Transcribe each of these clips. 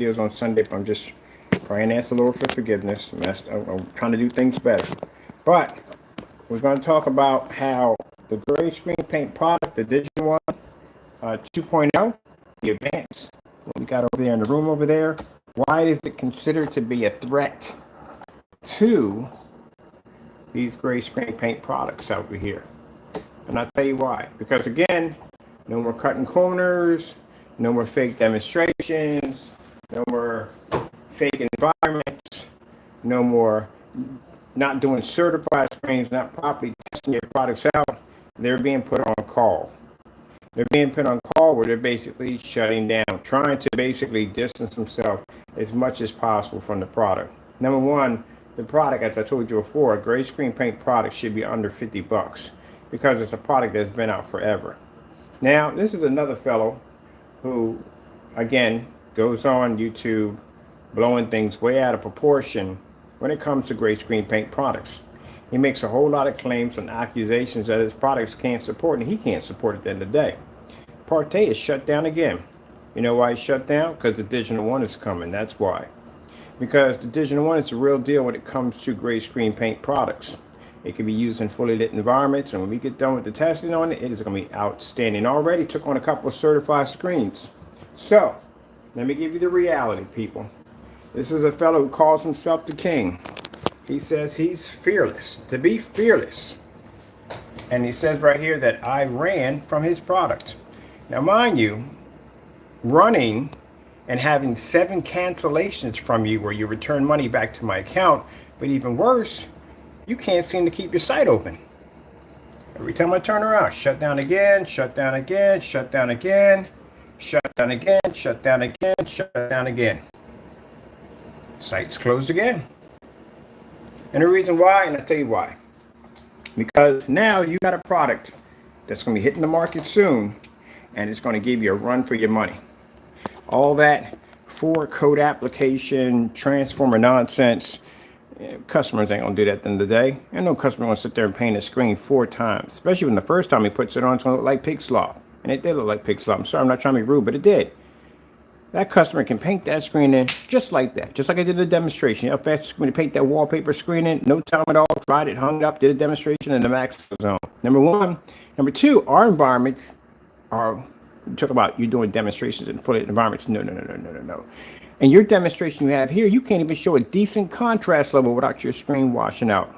videos on Sunday, but I'm just praying and ask the Lord for forgiveness. I'm trying to do things better. But we're going to talk about how the gray screen paint product, the Digital One 2.0, the Advanced, what we got over there in the room over there, why is it considered to be a threat to these gray screen paint products over here? And I'll tell you why. Because again, no more cutting corners, no more fake demonstrations, no more fake environments, no more not doing certified screens, not properly testing your products out. They're being put on call. They're being put on call where they're basically shutting down, trying to basically distance themselves as much as possible from the product. Number one, the product, as I told you before, a gray screen paint product should be under 50 bucks because it's a product that's been out forever. Now, this is another fellow who, again, goes on YouTube blowing things way out of proportion when it comes to gray screen paint products. He makes a whole lot of claims and accusations that his products can't support, and he can't support at the end of the day. Part A is shut down again. You know why it's shut down? Because the Digital One is coming. That's why. Because the Digital One is the real deal when it comes to gray screen paint products. It can be used in fully lit environments, and when we get done with the testing on it, it is going to be outstanding. Already took on a couple of certified screens. So, let me give you the reality, people. This is a fellow who calls himself the king. He says he's fearless, to be fearless. And he says right here that I ran from his product. Now, mind you, running and having 7 cancellations from you where you return money back to my account, but even worse, you can't seem to keep your site open. Every time I turn around, shut down again, shut down again, shut down again, shut down again, shut down again, shut down again. Site's closed again. And the reason why, and I'll tell you why. Because now you got a product that's going to be hitting the market soon, and it's going to give you a run for your money. All that 4-code application, transformer nonsense, customers ain't going to do that at the end of the day. And no customer going to sit there and paint a screen 4 times, especially when the first time he puts it on, it's going to look like pig slop. And it did look like pig slop. I'm sorry, I'm not trying to be rude, but it did. That customer can paint that screen in just like that, just like I did the demonstration. You know how fast it's going to paint that wallpaper screen in? No time at all. Tried it, hung it up, did a demonstration in the max zone. Number one. Number two, our environments are, you talk about you doing demonstrations in fully lit environments. No. And your demonstration you have here, you can't even show a decent contrast level without your screen washing out.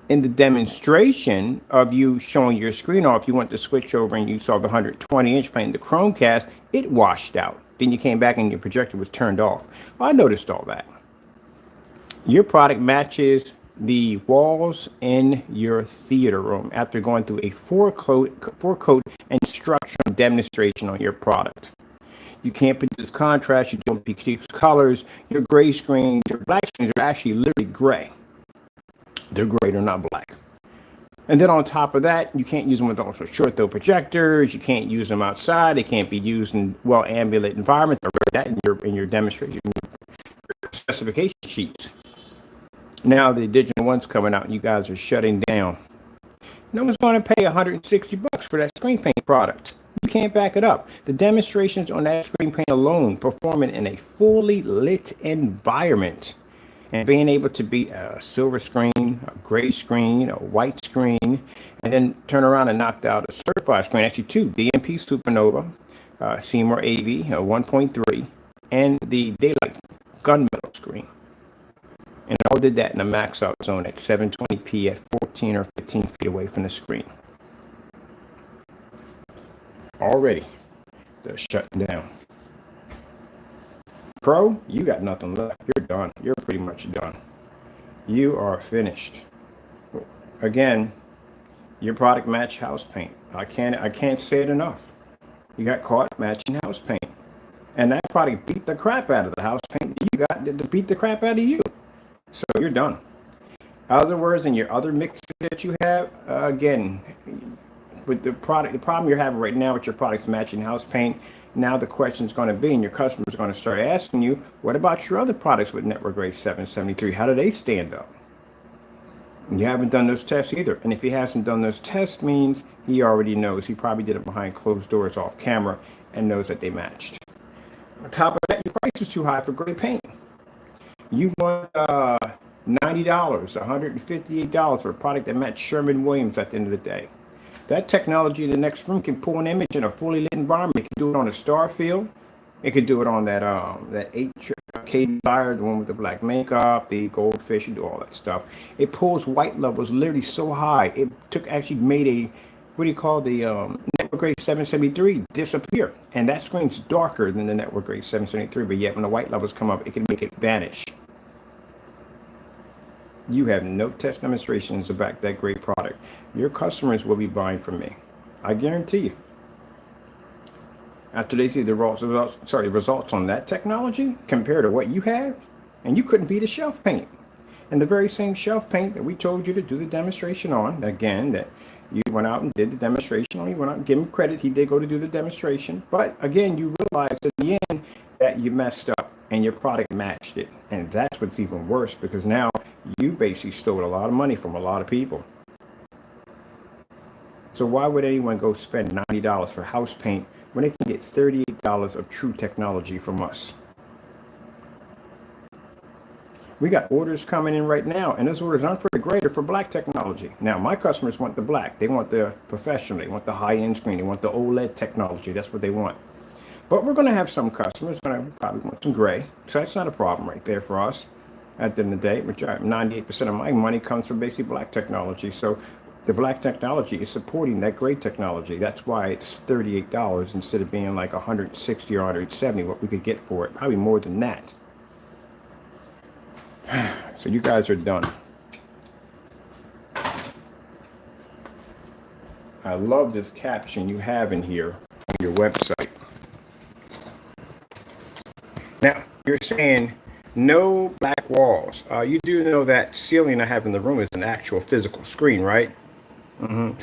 In the demonstration of you showing your screen off, you went to switch over and you saw the 120-inch playing the Chromecast, it washed out. Then you came back and your projector was turned off. Well, I noticed all that. Your product matches the walls in your theater room after going through a 4-coat instructional demonstration on your product. You can't produce contrast, you don't produce colors. Your gray screens, your black screens are actually literally gray. They're gray, they're not black. And then on top of that, you can't use them with also short throw projectors. You can't use them outside. They can't be used in ambient environments. I read that in your demonstration specification sheets. Now the Digital One's coming out and you guys are shutting down. No one's going to pay $160 for that screen paint product. You can't back it up. The demonstrations on that screen paint alone, performing in a fully lit environment, and being able to be a silver screen, a gray screen, a white screen, and then turn around and knock out a certified screen, actually 2, DMP Supernova, Seymour AV 1.3, and the Daylight Gunmetal screen. And all did that in a max out zone at 720p at 14 or 15 feet away from the screen. Already, they're shutting down. Pro, you got nothing left. You're done. You're pretty much done. You are finished. Again, your product match house paint. I can't say it enough. You got caught matching house paint. And that product beat the crap out of the house paint you got to beat the crap out of you. So you're done. Other words, in your other mixes that you have, again, with the problem you're having right now with your products matching house paint, now the question is going to be, and your customers are going to start asking you, what about your other products with network grade 773? How do they stand up? And you haven't done those tests either. And if he hasn't done those tests, means he already knows. He probably did it behind closed doors off camera and knows that they matched. On top of that, you price is too high for gray paint. You want $90, $158 for a product that matched Sherman-Williams at the end of the day. That technology in the next room can pull an image in a fully lit environment. It can do it on a star field. It could do it on that 8K Desire, the one with the black makeup, the goldfish, and do all that stuff. It pulls white levels literally so high. It actually made a, what do you call the network grade 773 disappear. And that screen's darker than the network grade 773, but yet when the white levels come up, it can make it vanish. You have no test demonstrations to back that great product. Your customers will be buying from me. I guarantee you. After they see the results on that technology compared to what you have, and you couldn't beat a shelf paint. And the very same shelf paint that we told you to do the demonstration on, again, that you went out and did the demonstration on, you went out and give him credit, he did go to do the demonstration. But again, you realized at the end that you messed up and your product matched it. And that's what's even worse, because now you basically stole a lot of money from a lot of people. So why would anyone go spend $90 for house paint when they can get $38 of true technology from us? We got orders coming in right now, and those orders aren't for the gray, they're for black technology. Now, my customers want the black. They want the professional. They want the high-end screen. They want the OLED technology. That's what they want. But we're going to have some customers that probably want some gray. So that's not a problem right there for us. At the end of the day, which 98% of my money comes from basically black technology. So the black technology is supporting that gray technology. That's why it's $38 instead of being like $160 or $170, what we could get for it. Probably more than that. So you guys are done. I love this caption you have in here on your website. Now, you're saying no black walls. You do know that ceiling I have in the room is an actual physical screen, right?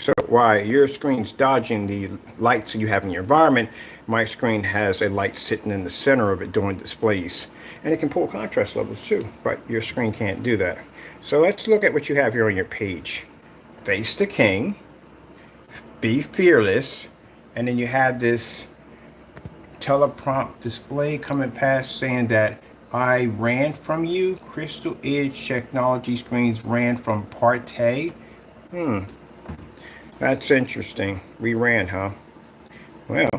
So while your screen's dodging the lights you have in your environment, my screen has a light sitting in the center of it doing displays. And it can pull contrast levels too, but your screen can't do that. So let's look at what you have here on your page. Face the king, be fearless, and then you have this teleprompt display coming past saying that I ran from you. Crystal Edge Technology Screens ran from Part A. That's interesting. We ran, huh? Well,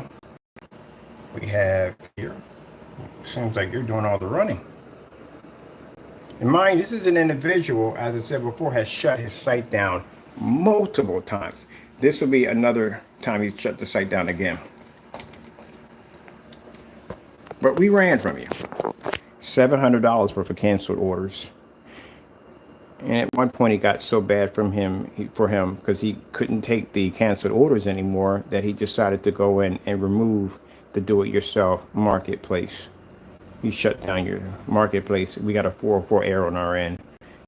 we have here. Seems like you're doing all the running. And mind, this is an individual, as I said before, has shut his site down multiple times. This will be another time he's shut the site down again. But we ran from you. $700 worth of canceled orders. And at one point it got so bad for him because he couldn't take the canceled orders anymore that he decided to go in and remove the do-it-yourself marketplace. He shut down your marketplace. We got a 404 error on our end.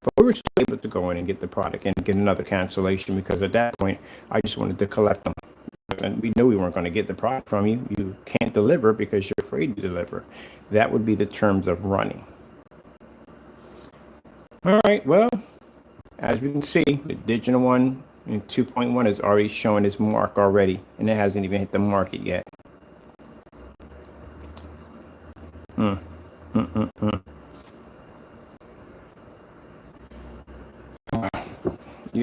But we were still able to go in and get the product and get another cancellation because at that point I just wanted to collect them. And we knew we weren't going to get the product from you. You can't deliver because you're afraid to deliver. That would be the terms of running. All right, well, as we can see, the digital one in 2.1 is already showing its mark already, and it hasn't even hit the market yet. You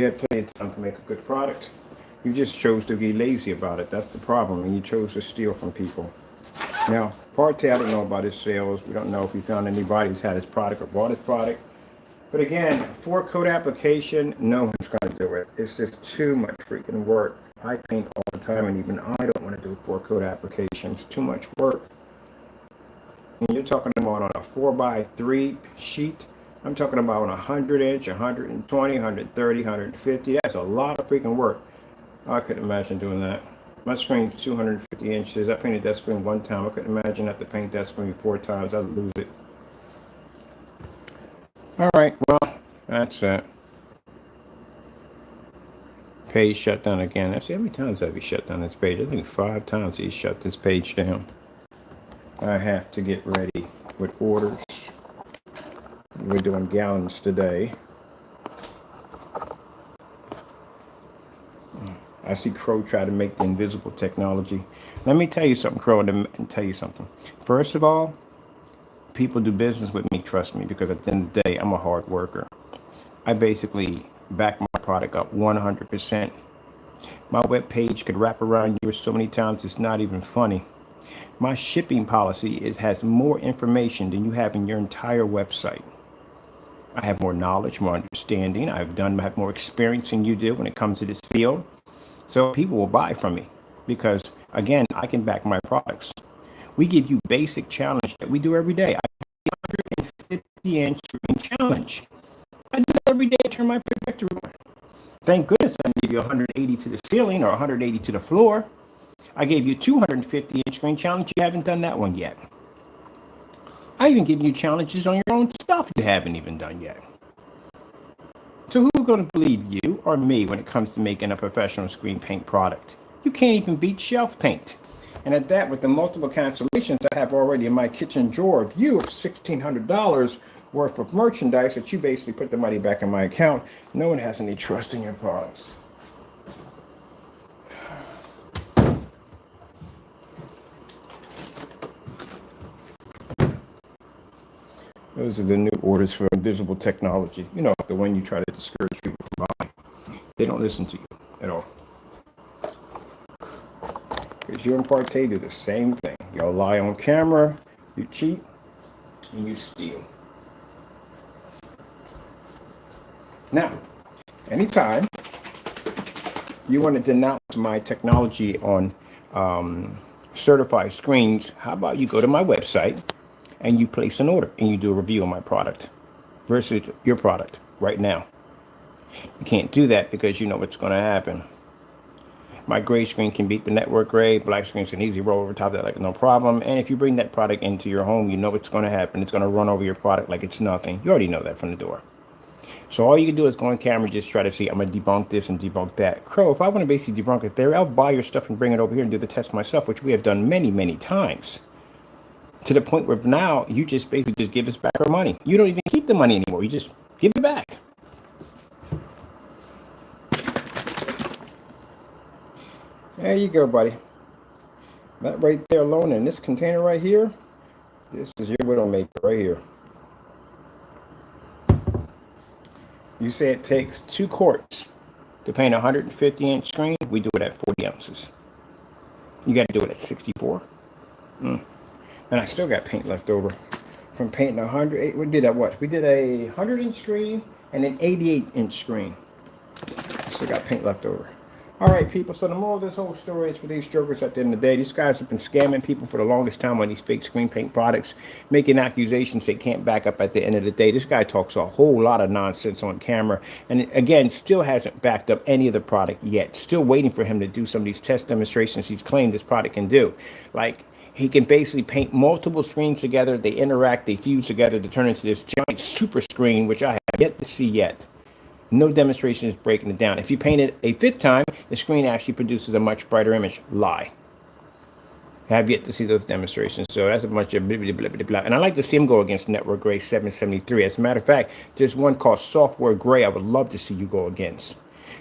had plenty of time to make a good product. You just chose to be lazy about it. That's the problem, and you chose to steal from people. Now, Part A, I don't know about his sales. We don't know if he found anybody who's had his product or bought his product. But again, 4-code application, no one's going to do it. It's just too much freaking work. I paint all the time, and even I don't want to do 4-code applications. Too much work. And you're talking about on a 4x3 sheet. I'm talking about on a 100-inch, 120, 130, 150. That's a lot of freaking work. I couldn't imagine doing that. My screen's 250 inches. I painted that screen one time. I couldn't imagine having to paint that screen 4 times. I'd lose it. All right, well, that's it. Page shut down again. Actually, how many times have you shut down this page? I think 5 times he shut this page down. I have to get ready with orders. We're doing gallons today. I see Crow try to make the invisible technology. Let me tell you something, Crow, and tell you something. First of all, people do business with me, trust me, because at the end of the day, I'm a hard worker. I basically back my product up 100%. My web page could wrap around you so many times it's not even funny. My shipping policy has more information than you have in your entire website. I have more knowledge, more understanding. I have more experience than you do when it comes to this field. So people will buy from me because, again, I can back my products. We give you basic challenge that we do every day. I do 150-inch screen challenge. I do it every day to turn my projector on. Thank goodness I didn't give you 180 to the ceiling or 180 to the floor. I gave you 250-inch screen challenge. You haven't done that one yet. I even give you challenges on your own stuff you haven't even done yet. So who's going to believe you or me when it comes to making a professional screen paint product? You can't even beat shelf paint. And at that, with the multiple cancellations I have already in my kitchen drawer of you of $1,600 worth of merchandise that you basically put the money back in my account, no one has any trust in your products. Those are the new orders for invisible technology. You know, the one you try to discourage people from buying. They don't listen to you at all. Because you and Partey do the same thing. Y'all lie on camera, you cheat, and you steal. Now, anytime you want to denounce my technology on certified screens, how about you go to my website and you place an order and you do a review of my product versus your product right now. You can't do that because you know what's going to happen. My gray screen can beat the network gray. Black screen can easily roll over top of that like no problem. And if you bring that product into your home, you know what's going to happen. It's going to run over your product like it's nothing. You already know that from the door. So all you can do is go on camera and just try to see, I'm going to debunk this and debunk that. Crow, if I want to basically debunk it there, I'll buy your stuff and bring it over here and do the test myself, which we have done many, many times. To the point where now you just basically just give us back our money. You don't even keep the money anymore. You just give it back. There you go, buddy. That right there alone in this container right here, this is your Widowmaker right here. You say it takes 2 quarts to paint a 150-inch screen. We do it at 40 ounces. You got to do it at 64. And I still got paint left over from painting 100. We did that what? We did a 100-inch screen and an 88-inch screen. Still got paint left over. All right, people. So the moral of this whole story is for these jokers at the end of the day, these guys have been scamming people for the longest time on these fake screen paint products, making accusations they can't back up at the end of the day. This guy talks a whole lot of nonsense on camera. And again, still hasn't backed up any of the product yet. Still waiting for him to do some of these test demonstrations he's claimed this product can do. Like, he can basically paint multiple screens together. They interact, they fuse together to turn into this giant super screen, which I have yet to see yet. No demonstration is breaking it down. If you paint it a 5th time, the screen actually produces a much brighter image. Lie. I have yet to see those demonstrations. So that's a bunch of blah, blah, blah, blah, blah. And I like to see him go against Network Gray 773. As a matter of fact, there's one called Software Gray I would love to see you go against.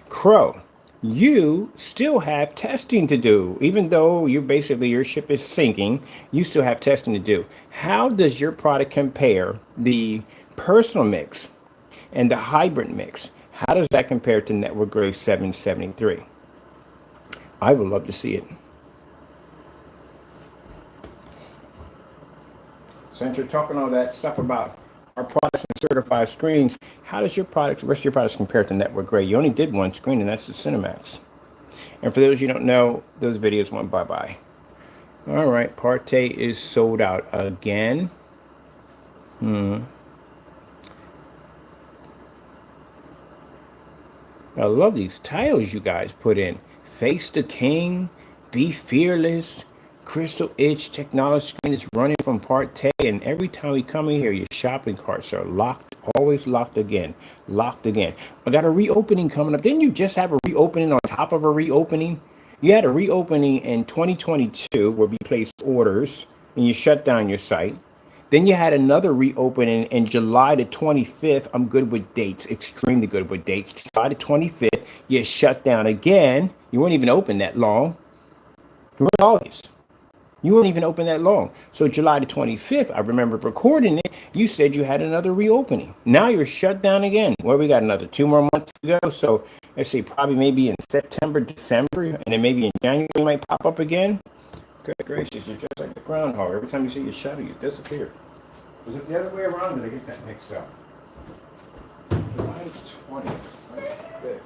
Crow, you still have testing to do. Even though your ship is sinking, you still have testing to do. How does your product compare the personal mix and the hybrid mix? How does that compare to Network Gray 773? I would love to see it. Since you're talking all that stuff about our products and certified screens, how does your products, the rest of your products compare to Network Gray? You only did one screen, and that's the Cinemax. And for those you don't know, those videos went bye-bye. All right, Partey is sold out again. I love these titles you guys put in. Face the King, Be Fearless, Crystal Edge Technology Screen is running from Partey, and every time we come in here, your shopping carts are locked, always locked again, locked again. I got a reopening coming up. Didn't you just have a reopening on top of a reopening? You had a reopening in 2022 where we placed orders and you shut down your site. Then you had another reopening in July the 25th. I'm good with dates, extremely good with dates. July the 25th, you shut down again. You weren't even open that long. Where are all these? You weren't even open that long. So July the 25th, I remember recording it. You said you had another reopening. Now you're shut down again. Well, we got another 2 more months to go. So let's say probably maybe in September, December, and then maybe in January it might pop up again. Good gracious, you're just like the groundhog. Every time you see your shadow, you disappear. Was it the other way around? Did I get that mixed up? July 20th, 25th.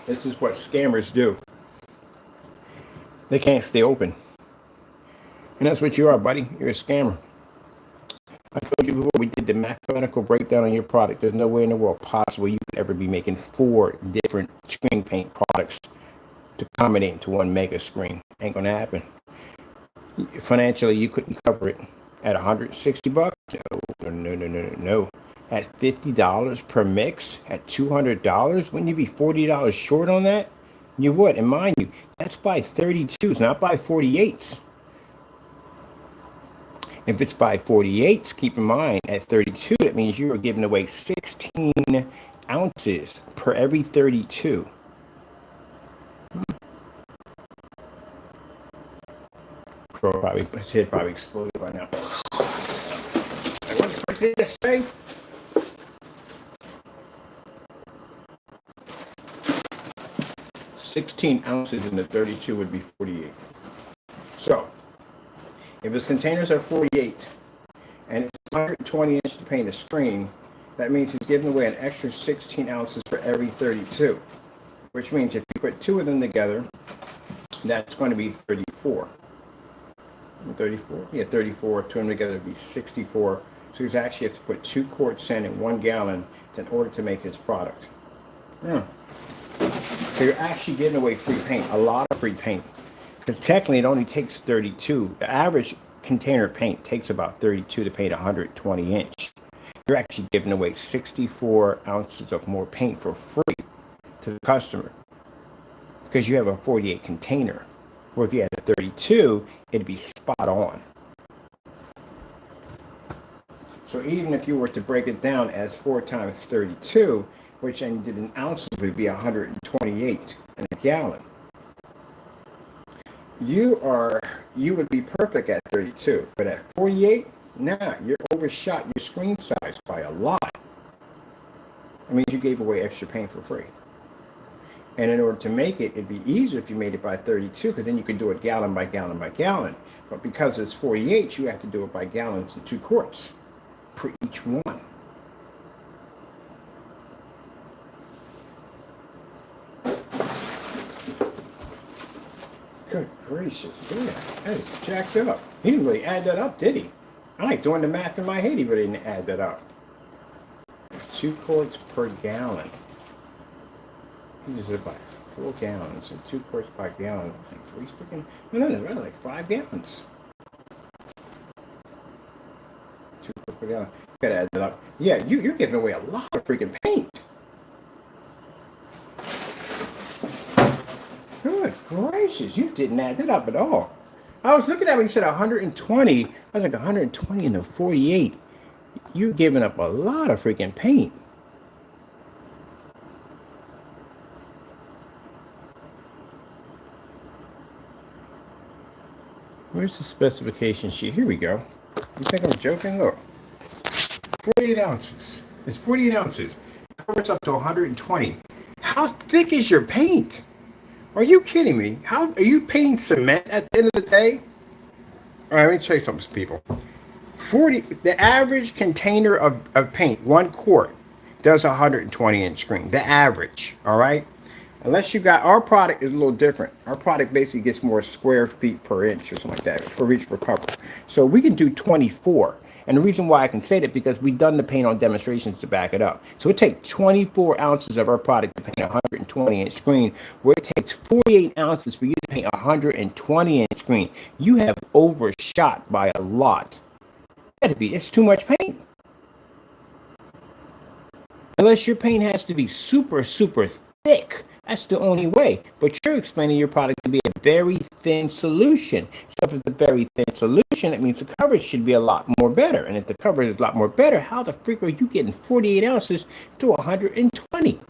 This is what scammers do. They can't stay open. And that's what you are, buddy. You're a scammer. I told you before we did the mathematical breakdown on your product. There's no way in the world possible you could ever be making 4 different screen paint products to combine into one mega screen. Ain't gonna happen. Financially, you couldn't cover it at $160. No. At $50 per mix, at $200, wouldn't you be $40 short on that? You would, and mind you, that's by 32s, not by 48s. If it's by 48s, keep in mind, at 32, that means you are giving away 16 ounces per every 32. His head probably exploded by now. What did I say? 16 ounces in the 32 would be 48. So, if his containers are 48 and it's 120 inches to paint a screen, that means he's giving away an extra 16 ounces for every 32. Which means if you put 2 of them together, that's going to be 34. 34? Yeah, 34. 2 of them together would be 64. So he's actually have to put 2 quarts in and 1 gallon in order to make his product. So you're actually giving away free paint, a lot of free paint. Because technically it only takes 32. The average container of paint takes about 32 to paint 120 inch. You're actually giving away 64 ounces of more paint for free to the customer. Because you have a 48 container. Or if you had a 32, it'd be spot on. So even if you were to break it down as 4 times 32, which then did in ounces, would be 128 in a gallon. You would be perfect at 32, but at 48, nah, you're overshot your screen size by a lot. I mean, you gave away extra paint for free. And in order to make it, it'd be easier if you made it by 32, because then you could do it gallon by gallon by gallon. But because it's 48, you have to do it by gallons and 2 quarts per each one. Good gracious, yeah, that is jacked up. He didn't really add that up, did he? I like doing the math in my head, he really didn't add that up. 2 quarts per gallon. He uses it by 4 gallons, and 2 quarts by gallon. Like 3 freaking, no, really like 5 gallons. 2 quarts per gallon. You gotta add that up. Yeah, you're giving away a lot of freaking paint. Good gracious, you didn't add that up at all. I was looking at when you said 120. I was like 120 into 48. You're giving up a lot of freaking paint. Where's the specification sheet? Here we go. You think I'm joking? Look. 48 ounces. It's 48 ounces. Covers up to 120. How thick is your paint? Are you kidding me? How are you painting cement at the end of the day? All right, let me tell you something, people. The average container of paint, 1 quart, does a 120 inch screen. The average, all right? Unless you got, our product is a little different. Our product basically gets more square feet per inch or something like that, per each per cover. So we can do 24. And the reason why I can say that, because we've done the paint on demonstrations to back it up. So it takes 24 ounces of our product to paint a 120 inch screen, where it takes 48 ounces for you to paint a 120 inch screen. You have overshot by a lot. It's too much paint. Unless your paint has to be super, super thick That's the only way. But you're explaining your product to be a very thin solution. So if it's a very thin solution, it means the coverage should be a lot more better. And if the coverage is a lot more better, how the freak are you getting 48 ounces to 120?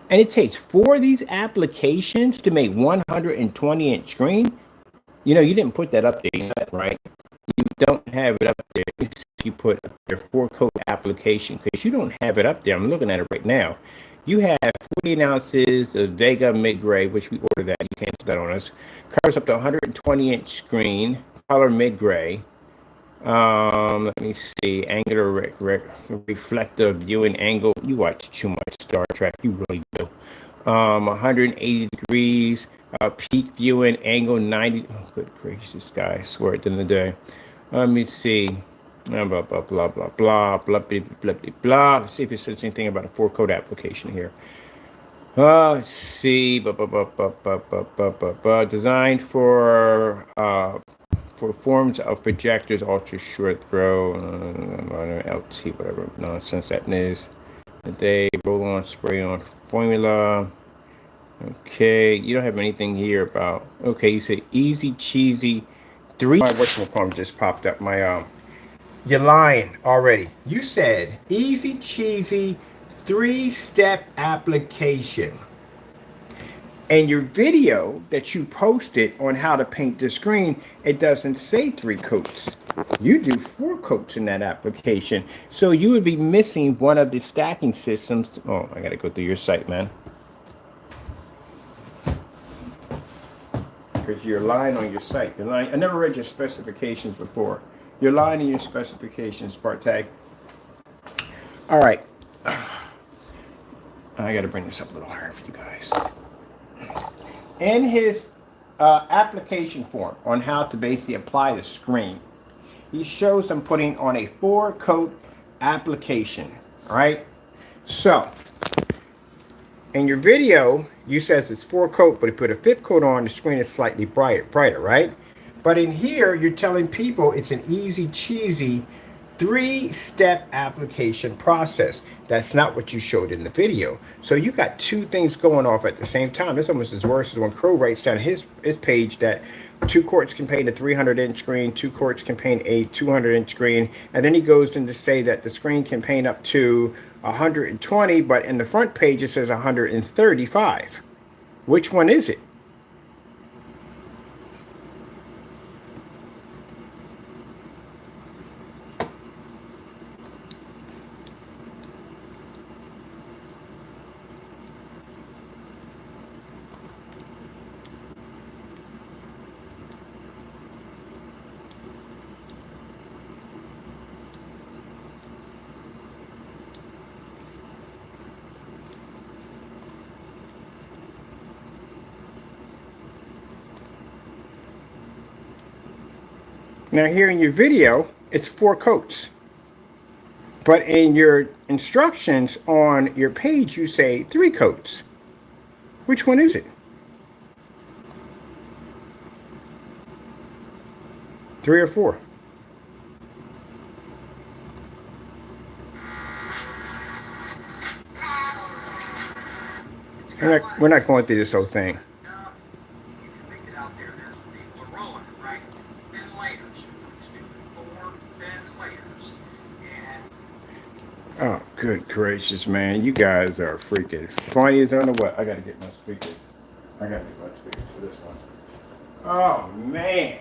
And it takes 4 of these applications to make 120-inch screen. You know, you didn't put that up there, you know that, right? You don't have it up there. You put your 4-coat application because you don't have it up there. I'm looking at it right now. You have 48 ounces of Vega mid-gray, which we ordered that. You canceled that on us. Covers up to 120-inch screen, color mid-gray. Let me see. Angular reflective viewing angle. You watch too much Star Trek. You really do. 180 degrees. Peak viewing angle 90. Oh, good gracious, guys. I swear at the end of the day. Let me see. Blah, blah, blah, blah, blah, blah, blah, blah, blah, blah. Let's see if it says anything about a 4-code application here. Let's see. Designed for forms of projectors, ultra short throw, LT, whatever nonsense that is. They roll on, spray on formula. Okay, you don't have anything here about. Okay, you say easy cheesy 3. My whatchamacallit just popped up. My you're lying already. You said easy cheesy 3-step application. And your video that you posted on how to paint the screen, it doesn't say 3 coats. You do 4 coats in that application. So you would be missing one of the stacking systems. Oh, I got to go through your site, man. Because you're lying on your site. You're lying. I never read your specifications before. You're lying in your specifications, Partag. All right. I got to bring this up a little higher for you guys. In his application form on how to basically apply the screen, he shows them putting on a 4-coat application. All right. So in your video, you says it's 4-coat, but he put a 5th coat on. The screen is slightly brighter, right? But in here, you're telling people it's an easy cheesy 3-step application process. That's not what you showed in the video. So you got 2 things going off at the same time. It's almost as worse as when Crow writes down his page that 2 quarts can paint a 300-inch screen, 2 quarts can paint a 200-inch screen, and then he goes in to say that the screen can paint up to 120, but in the front page it says 135. Which one is it? Now here in your video, it's 4 coats. But in your instructions on your page, you say 3 coats. Which one is it? 3 or 4? We're not going through this whole thing. Oh, good gracious, man. You guys are freaking funny as I don't know what. I got to get my speakers. I got to get my speakers for this one. Oh, man.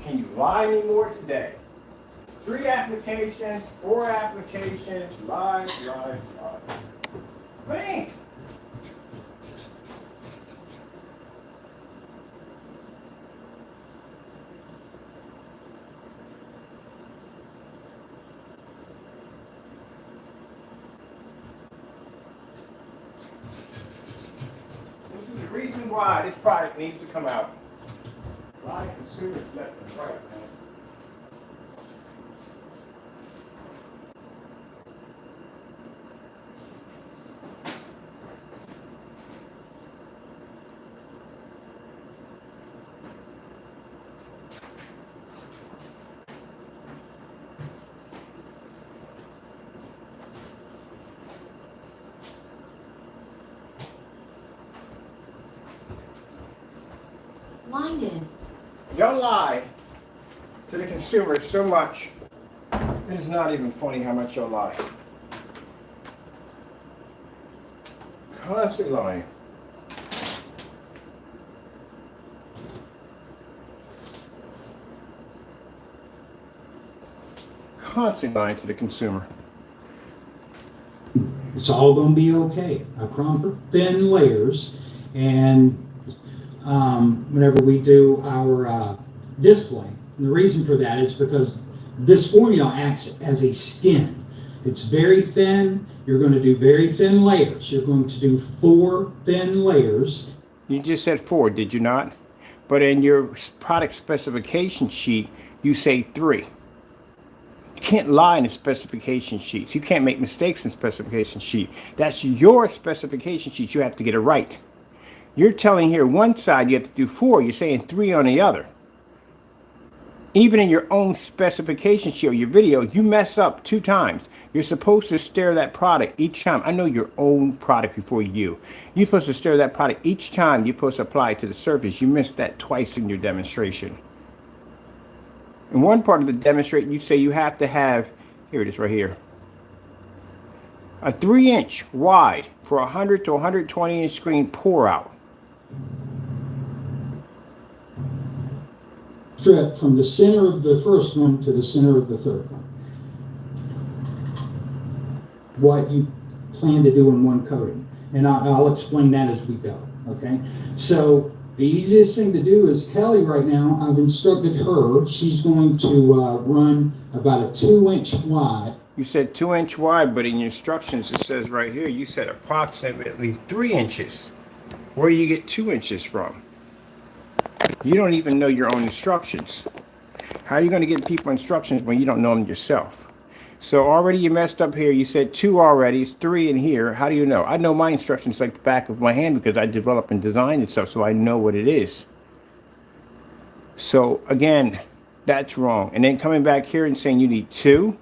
Can you lie anymore today? 3 applications, 4 applications, lie. Man. This is the reason why this product needs to come out. Lie consumers left and right, man. Line in. Y'all lie to the consumer so much, it's not even funny how much y'all lie. Constantly lying. Constantly lying to the consumer. It's all going to be okay. I promise. Thin layers, and whenever we do our display, and the reason for that is because this formula acts as a skin. It's very thin. You're going to do very thin layers. You're going to do 4 thin layers. You just said 4, did you not? But in your product specification sheet, you say 3. You can't lie in the specification sheets. You can't make mistakes in specification sheet. That's your specification sheet. You have to get it right. You're telling here one side you have to do 4. You're saying 3 on the other. Even in your own specification sheet or your video, you mess up 2 times. You're supposed to stare that product each time. I know your own product before you. You're supposed to stare that product each time you're supposed to apply it to the surface. You missed that twice in your demonstration. In one part of the demonstration, you say you have to have, here it is right here, a 3-inch wide for 100 to 120 inch screen pour out. Strip from the center of the first one to the center of the third one. What you plan to do in one coating. And I'll explain that as we go, okay? So the easiest thing to do is Kelly right now, I've instructed her, she's going to run about a 2-inch wide. You said 2-inch wide, but in your instructions it says right here, you said approximately 3 inches. Where do you get 2 inches from? You don't even know your own instructions. How are you going to give people instructions when you don't know them yourself? So already you messed up here. You said 2 already. It's 3 in here. How do you know? I know my instructions like the back of my hand because I develop and design and stuff, so I know what it is. So again, that's wrong. And then coming back here and saying you need 2.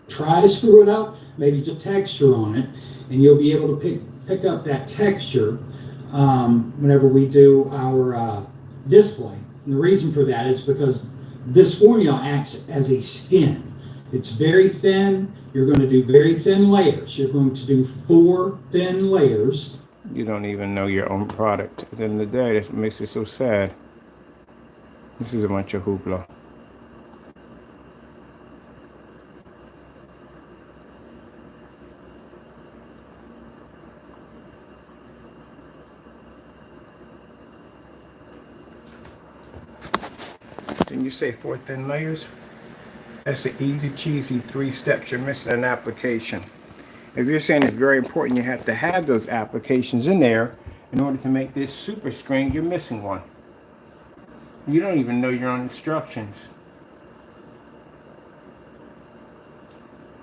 Try to screw it up, maybe just texture on it, and you'll be able to pick up that texture whenever we do our display. And the reason for that is because this formula acts as a skin. It's very thin. You're going to do very thin layers. You're going to do 4 thin layers. You don't even know your own product. At the end of the day, that makes it so sad. This is a bunch of hoopla. Didn't you say 4 thin layers? That's the easy cheesy 3 steps you're missing in an application. If you're saying it's very important, you have to have those applications in there in order to make this super screen, you're missing one. You don't even know your own instructions.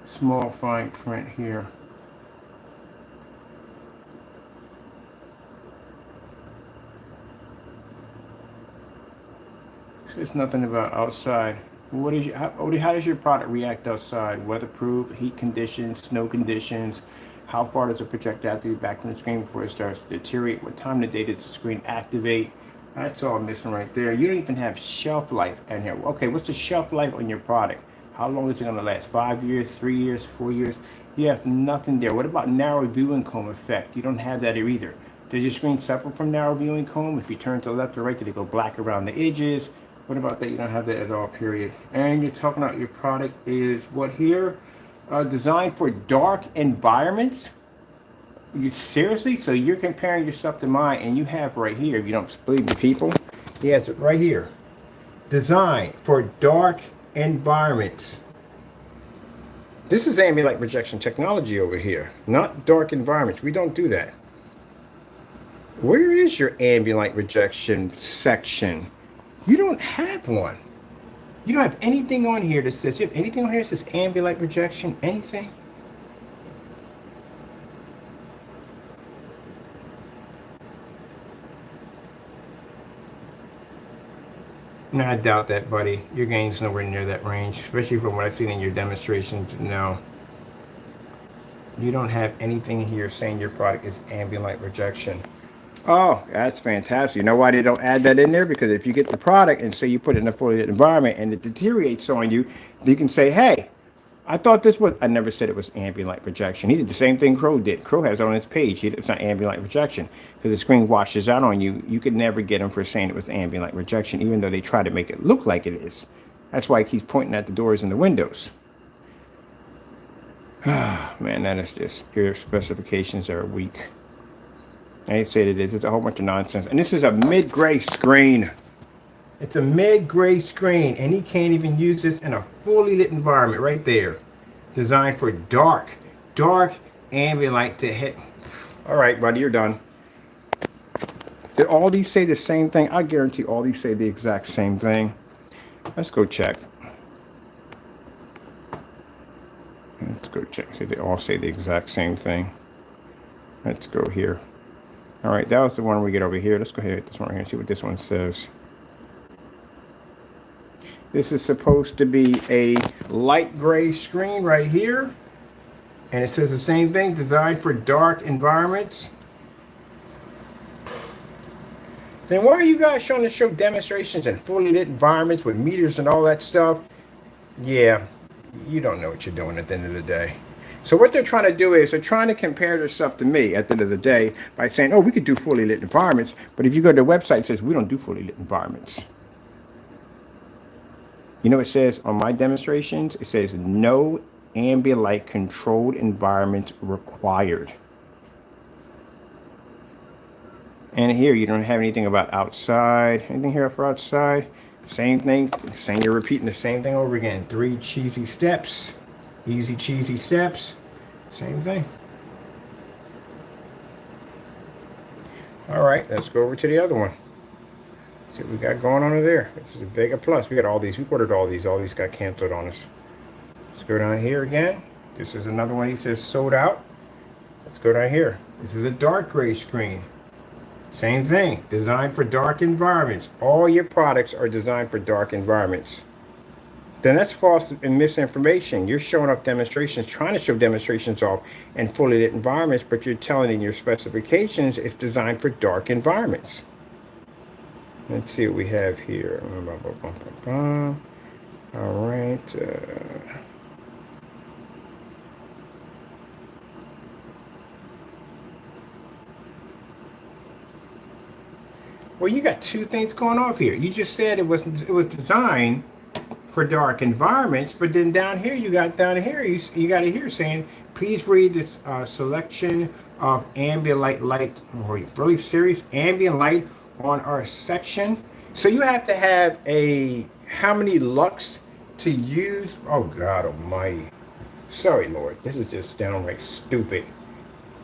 Small fine print here. It's nothing about outside. What is how does your product react outside? Weatherproof, heat conditions, snow conditions. How far does it project out to back from the screen before it starts to deteriorate? What time of the day does the screen activate? That's all missing right there. You don't even have shelf life in here. Okay, what's the shelf life on your product? How long is it going to last? 5 years, 3 years, 4 years? You have nothing there. What about narrow viewing cone effect? You don't have that here either. Does your screen suffer from narrow viewing cone? If you turn to the left or right, did it go black around the edges? What about that? You don't have that at all, period. And you're talking about your product is what here? Designed for dark environments? You seriously? So you're comparing yourself to mine, and you have right here, if you don't believe the people, he has it right here. Designed for dark environments. This is ambient light rejection technology over here, not dark environments. We don't do that. Where is your ambient light rejection section? You don't have one. You don't have anything on here that says, you have anything on here that says ambient light rejection? Anything? No, I doubt that, buddy. Your gain's nowhere near that range, especially from what I've seen in your demonstrations. No. You don't have anything here saying your product is ambient light rejection. Oh, that's fantastic. You know why they don't add that in there? Because if you get the product and say you put it in a fully lit environment and it deteriorates on you, you can say, hey, I thought this was, I never said it was ambient light projection. He did the same thing Crow did. Crow has it on his page. It's not ambient light projection because the screen washes out on you. You could never get him for saying it was ambient light projection, even though they try to make it look like it is. That's why he keeps pointing at the doors and the windows. Man, that is just, your specifications are weak. I ain't say it is. It's a whole bunch of nonsense. And this is a mid-gray screen. It's a mid-gray screen, and he can't even use this in a fully lit environment right there. Designed for dark ambient light to hit. All right, buddy, you're done. Did all these say the same thing? I guarantee all these say the exact same thing. Let's go check. Let's go check. See, they all say the exact same thing. Let's go here. All right, that was the one we get over here. Let's go ahead and hit this one right here and see what this one says. This is supposed to be a light gray screen right here. And it says the same thing, designed for dark environments. Then why are you guys trying to show demonstrations in fully lit environments with meters and all that stuff? Yeah, you don't know what you're doing at the end of the day. So what they're trying to do is they're trying to compare their stuff to me at the end of the day by saying, oh, we could do fully lit environments. But if you go to their website, it says we don't do fully lit environments. You know what it says on my demonstrations? It says no ambient light controlled environments required. And here you don't have anything about outside. Anything here for outside? Same thing. Saying you're repeating the same thing over again. 3 cheesy steps. Easy cheesy steps. Same thing. All right, let's go over to the other one. See what we got going on over there. This is a Vega Plus. We got all these. We ordered all these. All these got canceled on us. Let's go down here again. This is another one. He says sold out. Let's go down here. This is a dark gray screen. Same thing. Designed for dark environments. All your products are designed for dark environments. Then that's false and misinformation. You're showing off demonstrations, trying to show demonstrations off in fully lit environments, but you're telling in your specifications it's designed for dark environments. Let's see what we have here. All right. Well, you got two things going off here. You just said it was designed for dark environments, but then down here you got you got it here saying, please read this selection of ambient light. Oh, really serious? Ambient light on our section. So you have to have how many lux to use? Oh God Almighty! Sorry, Lord. This is just downright stupid.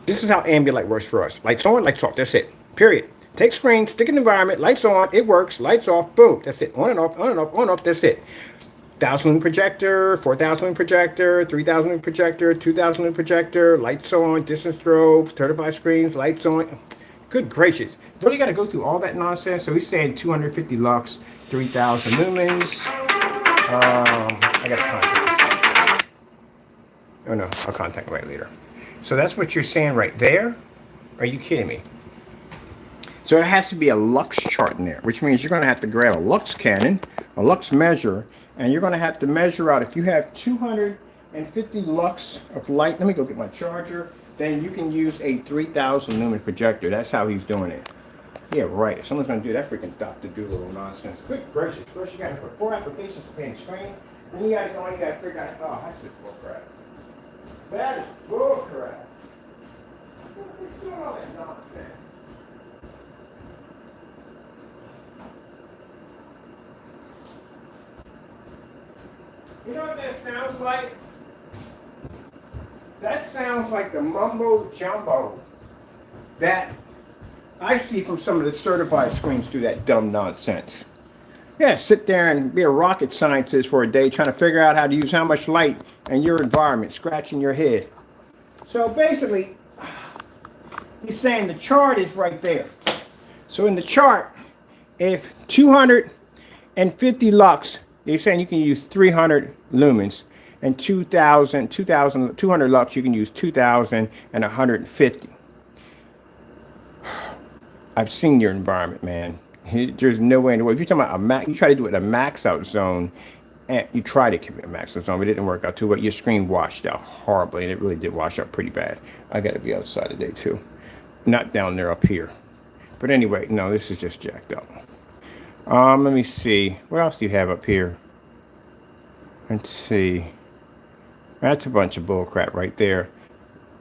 This is how ambient light works for us. Lights on, lights off. That's it. Period. Take screen, stick in the environment, lights on, it works, lights off, boom, that's it. On and off, on and off, on and off, that's it. 1,000 lumen projector, 4,000 lumen projector, 3,000 lumen projector, 2,000 lumen projector, lights on, distance strobe, 35 screens, lights on. Good gracious. Really got to go through all that nonsense? So he's saying 250 lux, 3,000 lumens. I got to contact this. Oh no, I'll contact him right later. So that's what you're saying right there? Are you kidding me? So it has to be a lux chart in there, which means you're going to have to grab a lux cannon, a lux measure, and you're going to have to measure out if you have 250 lux of light. Let me go get my charger. Then you can use a 3,000 lumen projector. That's how he's doing it. Yeah, right. If someone's going to do that freaking Dr. Doolittle nonsense. Good gracious. First you got to put 4 applications to paint screen. Then you got to go and you got to figure out, oh, that's just bull crap. That is bull crap. What's doing all that nonsense? You know what that sounds like? That sounds like the mumbo jumbo that I see from some of the certified screens do that dumb nonsense. Yeah, sit there and be a rocket scientist for a day trying to figure out how to use how much light in your environment, scratching your head. So basically, he's saying the chart is right there. So in the chart, if 250 lux, he's saying you can use 300 lumens, and 200 lux, you can use 2,150. I've seen your environment, man. There's no way in the world. If you're talking about a max, you try to do it in a max out zone, and you try to keep it a max out zone, but it didn't work out too well. Your screen washed out horribly, and it really did wash out pretty bad. I got to be outside today too, not down there up here. But anyway, no, this is just jacked up. Let me see. What else do you have up here? Let's see. That's a bunch of bull crap right there.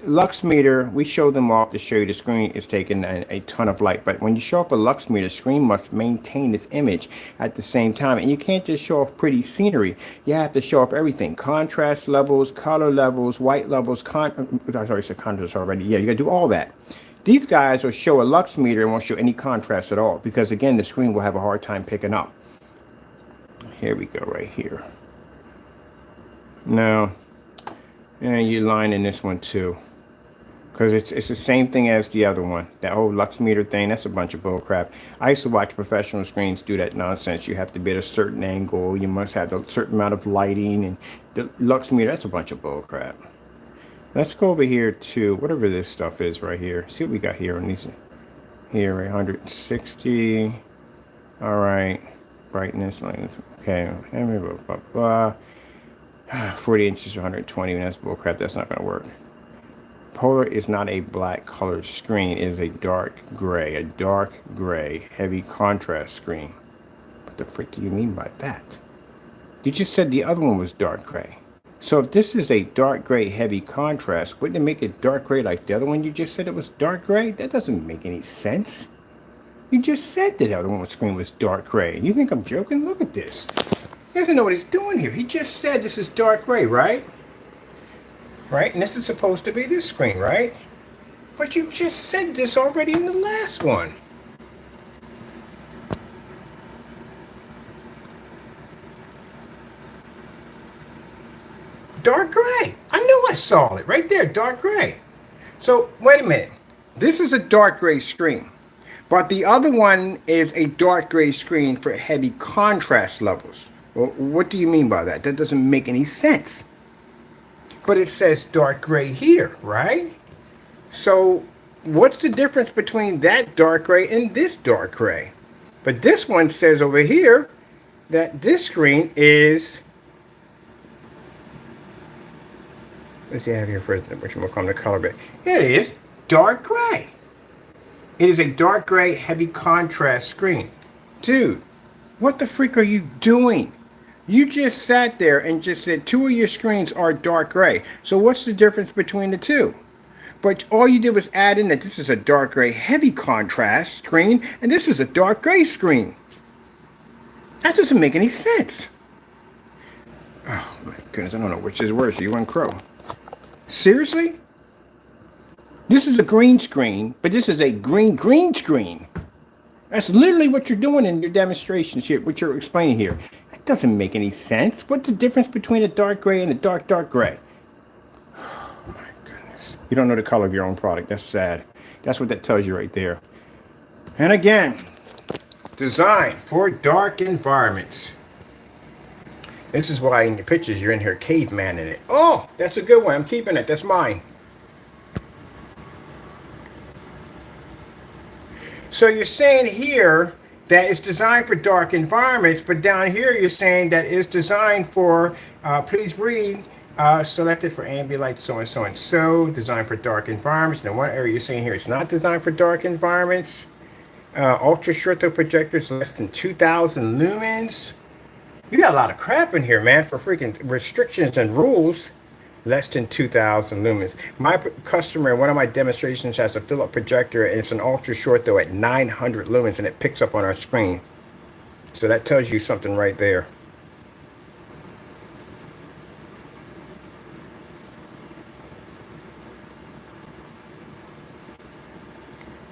Lux meter, we show them off to show you the screen is taking a ton of light, but when you show off a lux meter, the screen must maintain this image at the same time, and you can't just show off pretty scenery. You have to show off everything: contrast levels, color levels, white levels. I already said contrast already. Yeah, you gotta do all that. These guys will show a lux meter and won't show any contrast at all, because again, the screen will have a hard time picking up. Here we go, right here. Now, and you line in this one too, because it's the same thing as the other one. That whole lux meter thing, that's a bunch of bull crap. I used to watch professional screens do that nonsense. You have to be at a certain angle, you must have a certain amount of lighting, and the lux meter, that's a bunch of bull crap. Let's go over here to whatever this stuff is right here. See what we got here on these. Here, right, 160. All right, brightness, okay, blah, blah, blah. 40 inches to 120, and that's bullcrap. That's not going to work. Polar is not a black colored screen. It is a dark gray, heavy contrast screen. What the frick do you mean by that? You just said the other one was dark gray. So if this is a dark gray, heavy contrast, wouldn't it make it dark gray like the other one you just said it was dark gray? That doesn't make any sense. You just said that the other one's screen was dark gray. You think I'm joking? Look at this. He doesn't know what he's doing here. He just said this is dark gray, right? Right? And this is supposed to be this screen, right? But you just said this already in the last one. Dark gray. I knew I saw it right there, dark gray. So wait a minute. This is a dark gray screen, but the other one is a dark gray screen for heavy contrast levels. Well, what do you mean by that? That doesn't make any sense. But it says dark gray here, right? So what's the difference between that dark gray and this dark gray? But this one says over here that this screen is, let's see, I have here for which one will come the color bit. It is dark gray. It is a dark gray heavy contrast screen. Dude, what the freak are you doing? You just sat there and just said two of your screens are dark gray. So what's the difference between the two? But all you did was add in that this is a dark gray heavy contrast screen and this is a dark gray screen. That doesn't make any sense. Oh my goodness, I don't know which is worse, you and Crow. Seriously? This is a green screen, but this is a green screen. That's literally what you're doing in your demonstrations here, what you're explaining here. That doesn't make any sense. What's the difference between a dark gray and a dark gray? Oh my goodness. You don't know the color of your own product. That's sad. That's what that tells you right there. And again, designed for dark environments. This is why in the pictures you're in here caveman in it. Oh, that's a good one. I'm keeping it. That's mine. So you're saying here that it's designed for dark environments, but down here you're saying that it's designed for, please read, selected for ambient light, so and so and so, designed for dark environments. And in one area you're saying here it's not designed for dark environments. Ultra short throw projectors less than 2,000 lumens. You got a lot of crap in here, man, for freaking restrictions and rules. Less than 2,000 lumens. My customer in one of my demonstrations has a fill-up projector, and it's an ultra short though at 900 lumens, and it picks up on our screen. So that tells you something right there.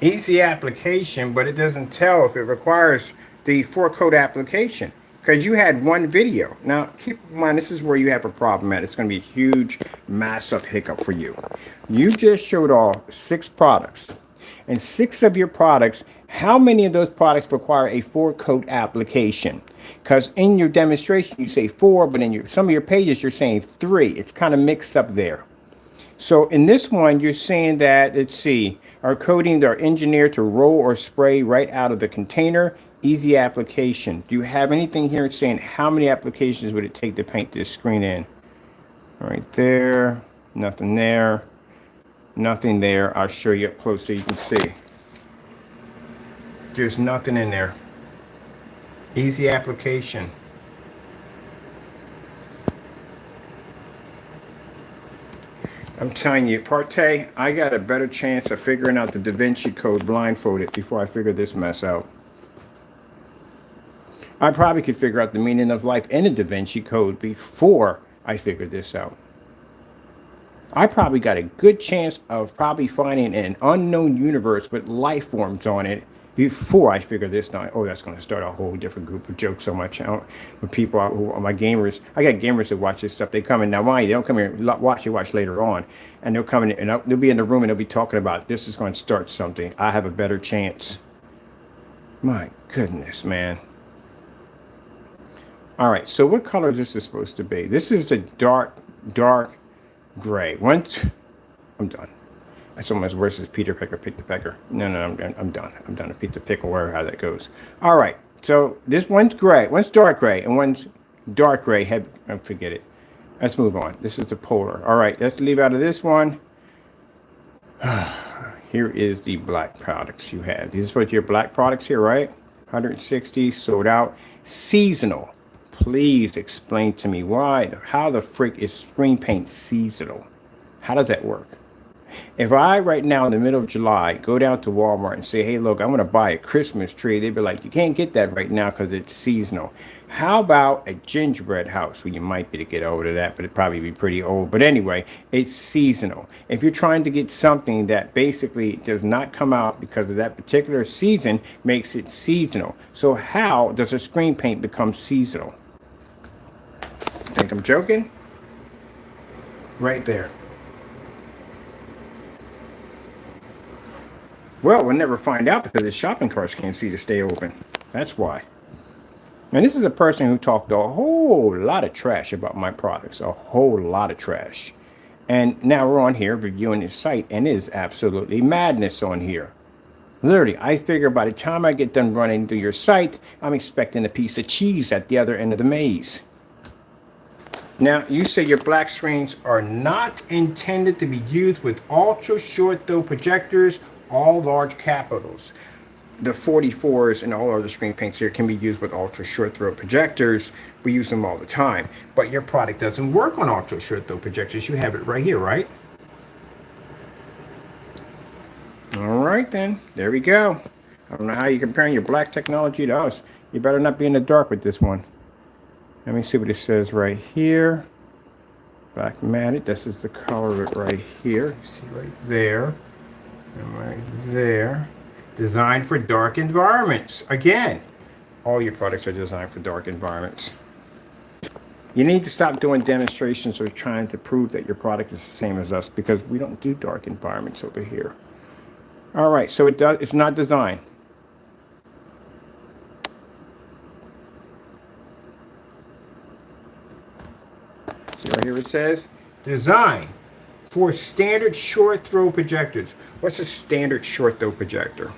Easy application, but it doesn't tell if it requires the 4-code application. Because you had one video. Now, keep in mind, this is where you have a problem at. It's going to be a huge, massive hiccup for you. You just showed off 6 products. And 6 of your products, how many of those products require a 4-code application? Because in your demonstration, you say 4, but in some of your pages, you're saying 3. It's kind of mixed up there. So in this one, you're saying that, let's see, our coatings are engineered to roll or spray right out of the container. Easy application. Do you have anything here saying how many applications would it take to paint this screen in? All right there, nothing there, nothing there. I'll show you up close so you can see. There's nothing in there. Easy application. I'm telling you, Partey, I got a better chance of figuring out the Da Vinci Code blindfolded before I figure this mess out. I probably could figure out the meaning of life in the Da Vinci Code before I figured this out. I probably got a good chance of probably finding an unknown universe with life forms on it before I figure this out. Oh, that's going to start a whole different group of jokes on my channel with people who are my gamers. I got gamers that watch this stuff. They come in now. Mind you, they don't come here watch. They watch later on, and they'll come in and they'll be in the room and they'll be talking about this is going to start something. I have a better chance. My goodness, man. All right. So what color is this supposed to be? This is the dark gray. Once I'm done. That's almost worse as Peter Picker picked the pecker. No, I'm done. I'm done to pick the pickle, wherever how that goes. All right. So this one's gray, one's dark gray, and one's dark gray. Forget it. Let's move on. This is the polar. All right. Let's leave out of this one. Here is the black products you have. These are what your black products here, right? 160 sold out. Seasonal. Please explain to me why. How the frick is screen paint seasonal? How does that work? If I, right now in the middle of July, go down to Walmart and say, hey, look, I'm going to buy a Christmas tree, they'd be like, you can't get that right now because it's seasonal. How about a gingerbread house? Well, you might be to get over to that, but it'd probably be pretty old. But anyway, it's seasonal. If you're trying to get something that basically does not come out because of that particular season, makes it seasonal. So how does a screen paint become seasonal? Think I'm joking? Right there. Well, we'll never find out because the shopping carts can't see to stay open. That's why. And this is a person who talked a whole lot of trash about my products. A whole lot of trash. And now we're on here reviewing his site, and it is absolutely madness on here. Literally, I figure by the time I get done running through your site, I'm expecting a piece of cheese at the other end of the maze. Now, you say your black screens are not intended to be used with ultra short throw projectors, all large capitals. The 44s and all other screen paints here can be used with ultra short throw projectors. We use them all the time. But your product doesn't work on ultra short throw projectors. You have it right here, right? All right, then. There we go. I don't know how you're comparing your black technology to us. You better not be in the dark with this one. Let me see what it says right here. Black matted. This is the color of it right here. You see right there. And right there. Designed for dark environments. Again, all your products are designed for dark environments. You need to stop doing demonstrations or trying to prove that your product is the same as us, because we don't do dark environments over here. All right, so it's not designed. See right here it says design for standard short throw projectors. What's a standard short throw projector?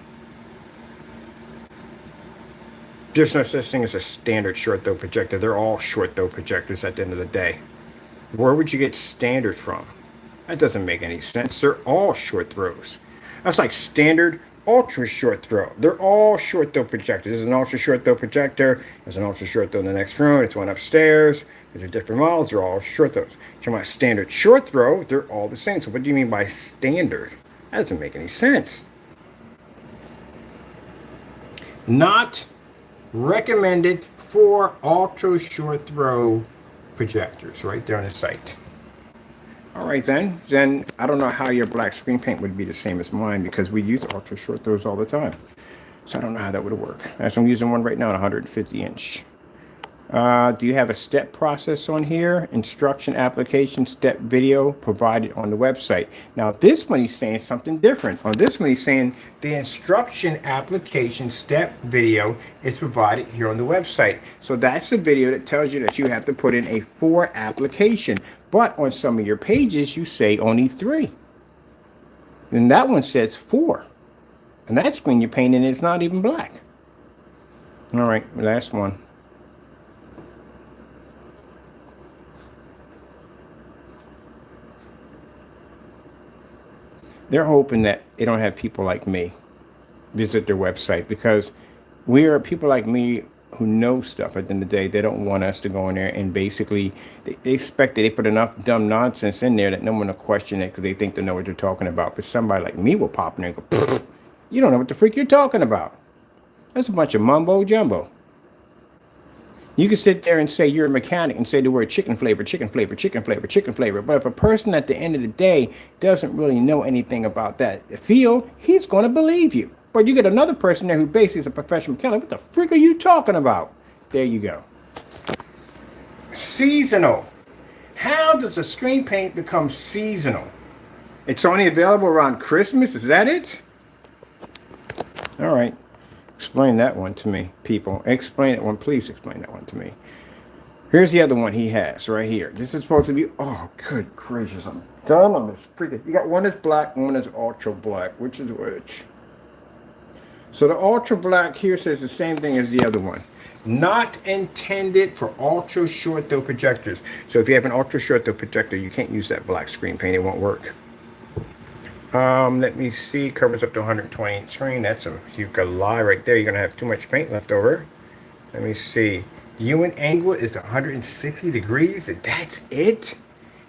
There's no such thing as a standard short throw projector. They're all short throw projectors at the end of the day. Where would you get standard from? That doesn't make any sense. They're all short throws. That's like standard ultra short throw. They're all short throw projectors. This is an ultra short throw projector. There's an ultra short throw in the next room. It's one upstairs. These are different models. They're all short throws. Talking about standard short throw, they're all the same. So what do you mean by standard? That doesn't make any sense. Not recommended for ultra short throw projectors, right there on the site. All right, then I don't know how your black screen paint would be the same as mine, because we use ultra short throws all the time. So I don't know how that would work. As I'm using one right now, at 150 inch. Do you have a step process on here? Instruction, application, step video provided on the website. Now this one he's saying something different. On this one he's saying the instruction, application, step video is provided here on the website. So that's the video that tells you that you have to put in a 4 application. But on some of your pages, you say only 3. And that one says 4. And that screen you're painting is not even black. All right, last one. They're hoping that they don't have people like me visit their website, because we are people like me who know stuff. At the end of the day, they don't want us to go in there and basically they expect that they put enough dumb nonsense in there that no one will question it because they think they know what they're talking about. But somebody like me will pop in there and go, you don't know what the freak you're talking about. That's a bunch of mumbo jumbo. You can sit there and say you're a mechanic and say the word chicken flavor, chicken flavor, chicken flavor, chicken flavor. But if a person at the end of the day doesn't really know anything about that field, he's going to believe you. But you get another person there who basically is a professional mechanic. What the freak are you talking about? There you go. Seasonal. How does a screen paint become seasonal? It's only available around Christmas? Is that it? All right. Explain that one to me, people. Explain it one. Please explain that one to me. Here's the other one he has right here. This is supposed to be, oh, good gracious. I'm done on this freaking. You got one that's black and one that's ultra black. Which is which? So the ultra black here says the same thing as the other one. Not intended for ultra short throw projectors. So if you have an ultra short throw projector, you can't use that black screen paint. It won't work. Let me see. Covers up to 120 inch screen. That's a, you could lie right there. You're gonna have too much paint left over. Let me see. Viewing angle is 160 degrees. That's it.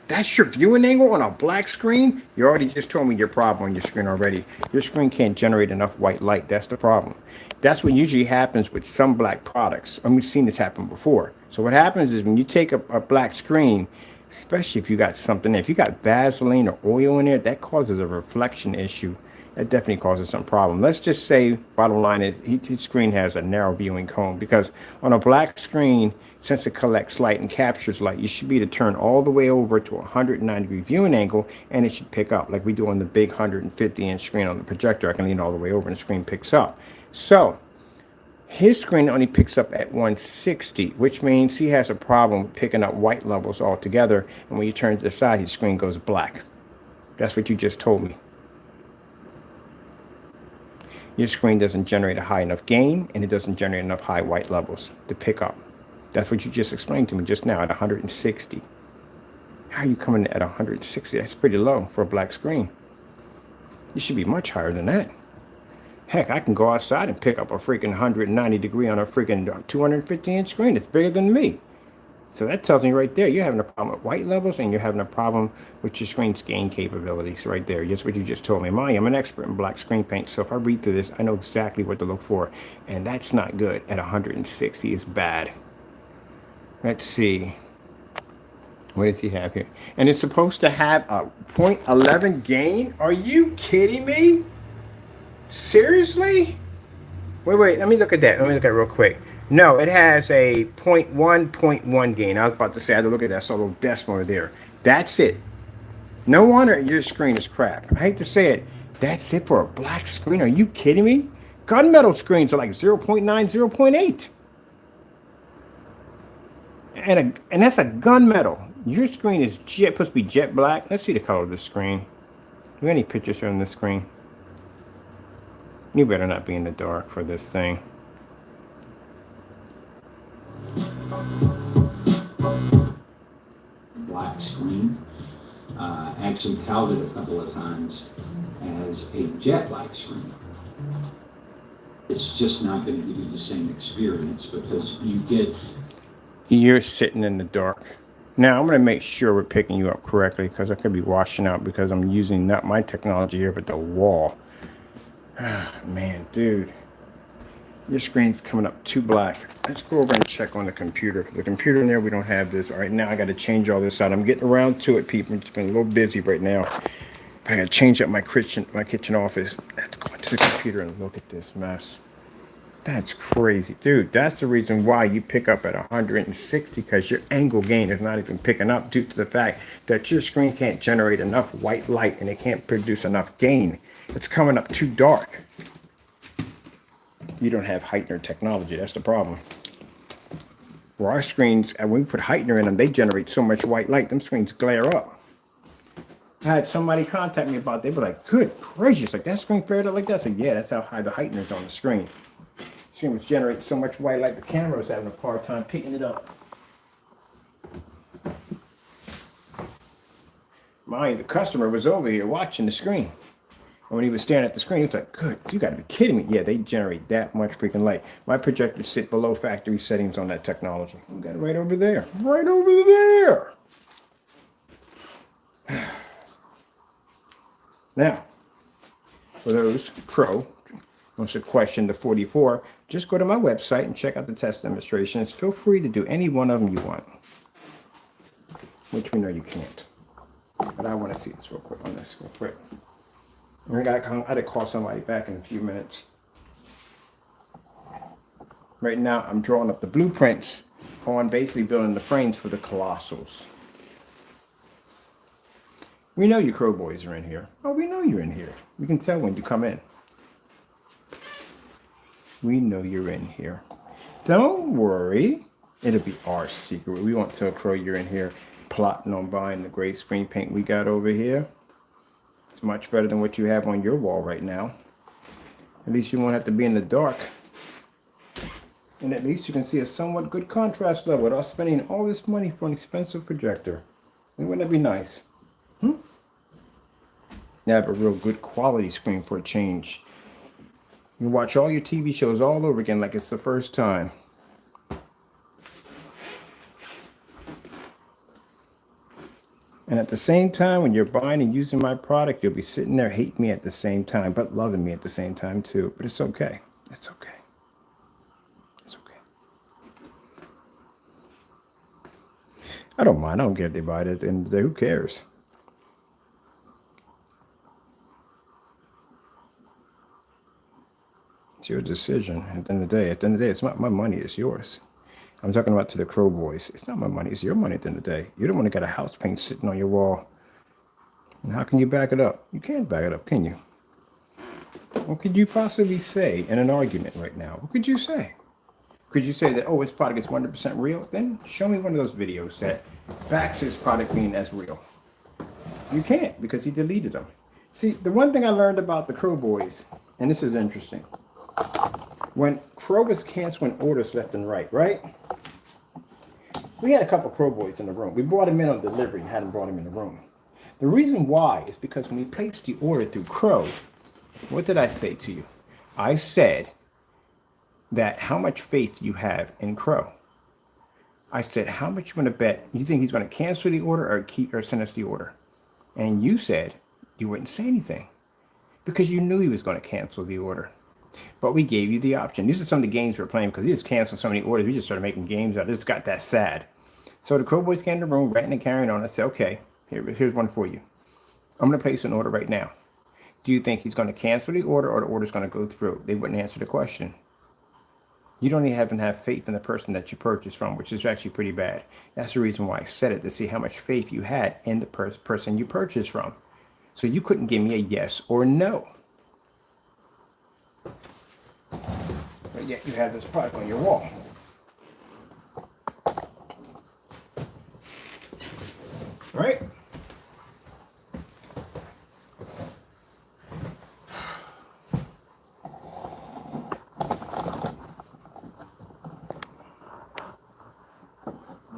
That's your viewing angle on a black screen. You already just told me your problem on your screen already. Your screen can't generate enough white light. That's the problem. That's what usually happens with some black products. And we've seen this happen before. So what happens is when you take a black screen, especially if you got something, if you got Vaseline or oil in there, that causes a reflection issue. That definitely causes some problem. Let's just say, bottom line is, his screen has a narrow viewing cone, because on a black screen, since it collects light and captures light, you should be to turn all the way over to a 109-degree viewing angle, and it should pick up, like we do on the big 150-inch screen on the projector. I can lean all the way over and the screen picks up. So his screen only picks up at 160, which means he has a problem with picking up white levels altogether. And when you turn to the side, his screen goes black. That's what you just told me. Your screen doesn't generate a high enough gain, and it doesn't generate enough high white levels to pick up. That's what you just explained to me just now at 160. How are you coming at 160? That's pretty low for a black screen. You should be much higher than that. Heck, I can go outside and pick up a freaking 190 degree on a freaking 250-inch screen. It's bigger than me. So that tells me right there, you're having a problem with white levels, and you're having a problem with your screen's gain capabilities right there. That's what you just told me. I'm an expert in black screen paint, so if I read through this, I know exactly what to look for. And that's not good at 160. It's bad. Let's see. What does he have here? And it's supposed to have a 0.11 gain? Are you kidding me? Seriously? Wait, let me look at that. Let me look at it real quick. No, it has a 0.1 gain. I was about to say, I had to look at that. I saw a little decimal there. That's it. No wonder your screen is crap. I hate to say it. That's it for a black screen. Are you kidding me? Gunmetal screens are like 0.9, 0.8. And that's a gunmetal. Your screen is supposed to be jet black. Let's see the color of this screen. Do we have any pictures here on this screen? You better not be in the dark for this thing. Black screen. Actually touted a couple of times as a jet black screen. It's just not going to give you the same experience, because you're sitting in the dark. Now I'm going to make sure we're picking you up correctly, because I could be washing out because I'm using not my technology here but the wall. Ah, man, dude, your screen's coming up too black. Let's go over and check on the computer. The computer in there, we don't have this. All right, now I got to change all this out. I'm getting around to it, people. It's been a little busy right now. I got to change up my kitchen office. Let's go into the computer and look at this mess. That's crazy, dude. That's the reason why you pick up at 160, because your angle gain is not even picking up due to the fact that your screen can't generate enough white light and it can't produce enough gain. It's coming up too dark. You don't have heightener technology. That's the problem. Well, our screens, and when we put heightener in them, they generate so much white light, them screens glare up. I had somebody contact me about it. They were like, good gracious, like that screen flared up like that? I said, yeah, that's how high the heightener is on the screen. The screen was generating so much white light, the camera was having a hard time picking it up. Mind, the customer was over here watching the screen. And when he was staring at the screen, he was like, good, you gotta be kidding me. Yeah, they generate that much freaking light. My projectors sit below factory settings on that technology. We got it right over there. Right over there. Now, for those pro wants to question the 44, just go to my website and check out the test demonstrations. Feel free to do any one of them you want, which we know you can't. But I want to see this real quick on this real quick. I gotta call somebody back in a few minutes. Right now, I'm drawing up the blueprints on basically building the frames for the Colossals. We know you Crow boys are in here. Oh, we know you're in here. We can tell when you come in. We know you're in here. Don't worry. It'll be our secret. We won't tell Crow you're in here plotting on buying the gray screen paint we got over here. It's much better than what you have on your wall right now. At least you won't have to be in the dark. And at least you can see a somewhat good contrast level without spending all this money for an expensive projector. And wouldn't that be nice? You have a real good quality screen for a change. You watch all your TV shows all over again like it's the first time. And at the same time, when you're buying and using my product, you'll be sitting there hating me at the same time, but loving me at the same time too. But it's okay. It's okay. It's okay. I don't mind. I don't care if they buy it at the end of the day. Who cares? It's your decision. At the end of the day, it's not my money. It's yours. I'm talking about to the Crow boys. It's not my money. It's your money at the end of the day. You're the one that got a house paint sitting on your wall. And how can you back it up? You can't back it up, can you? What could you possibly say in an argument right now? What could you say? Could you say that, oh, his product is 100% real? Then show me one of those videos that backs his product being as real. You can't, because he deleted them. See, the one thing I learned about the Crow boys, and this is interesting. When Crow was canceling orders left and right? We had a couple Crow boys in the room. We brought him in on delivery and hadn't brought him in the room. The reason why is because when we placed the order through Crow, what did I say to you? I said that how much faith you have in Crow. I said, how much you want to bet you think he's going to cancel the order or send us the order? And you said you wouldn't say anything because you knew he was going to cancel the order. But we gave you the option. These are some of the games we were playing because he just canceled so many orders. We just started making games out. It just got that sad. So the Crow boys came in the room, ranting and carrying on. I said, okay, here's one for you. I'm going to place an order right now. Do you think he's going to cancel the order or the order's going to go through? They wouldn't answer the question. You don't even have faith in the person that you purchased from, which is actually pretty bad. That's the reason why I said it, to see how much faith you had in the person you purchased from. So you couldn't give me a yes or no. But yet you have this product on your wall. Right?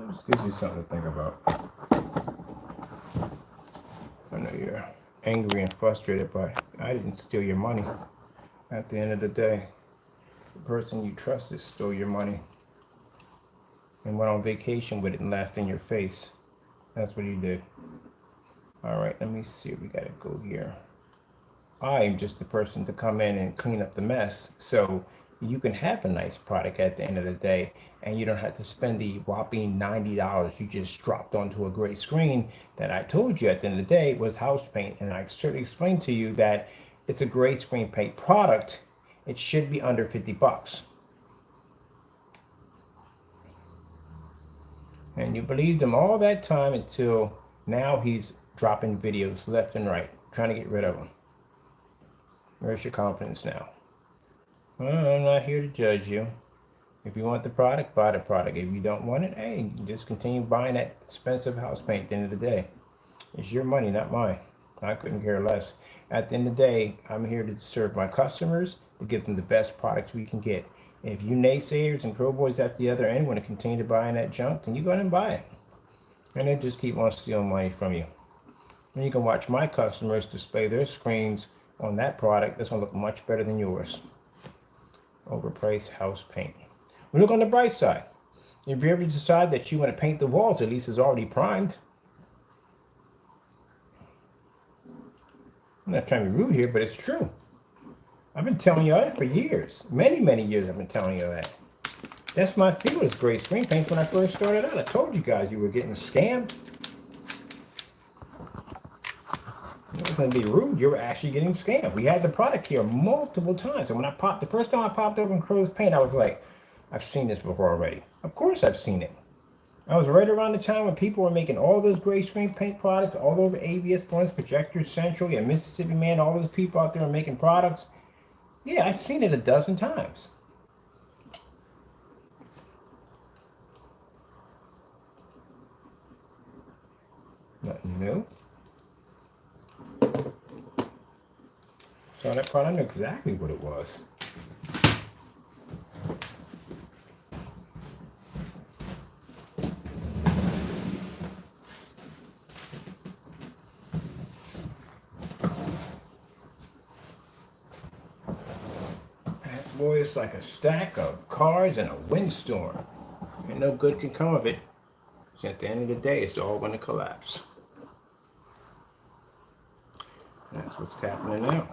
This gives you something to think about. I know you're angry and frustrated, but I didn't steal your money. At the end of the day, the person you trusted stole your money and went on vacation with it and laughed in your face. That's what he did. All right, let me see. We got to go here. I'm just the person to come in and clean up the mess. So you can have a nice product at the end of the day, and you don't have to spend the whopping $90 you just dropped onto a gray screen that I told you at the end of the day was house paint. And I certainly explained to you that it's a gray screen paint product. It should be under 50 bucks. And you believed him all that time until now he's dropping videos left and right, trying to get rid of them. Where's your confidence now? Well, I'm not here to judge you. If you want the product, buy the product. If you don't want it, hey, you just continue buying that expensive house paint at the end of the day. It's your money, not mine. I couldn't care less. At the end of the day, I'm here to serve my customers, to give them the best products we can get. If you naysayers and crow boys at the other end want to continue to buy that junk, then you go ahead and buy it. And they just keep on stealing money from you. And you can watch my customers display their screens on that product. That's going to look much better than yours. Overpriced house paint. We look on the bright side. If you ever decide that you want to paint the walls, at least it's already primed. I'm not trying to be rude here, but it's true. I've been telling you that for years. Many, many years I've been telling you that. That's my field is gray screen paint when I first started out. I told you guys you were getting scammed. It was going to be rude. You were actually getting scammed. We had the product here multiple times. And when the first time I popped open Crow's Paint, I was like, I've seen this before already. Of course I've seen it. I was right around the time when people were making all those gray screen paint products all over ABS, Florence, Projector, Central, yeah, Mississippi Man, all those people out there are making products. Yeah, I've seen it a dozen times. Nothing new. So that product, I knew exactly what it was. Boy, it's like a stack of cards in a windstorm. And no good can come of it. So at the end of the day, it's all going to collapse. That's what's happening now.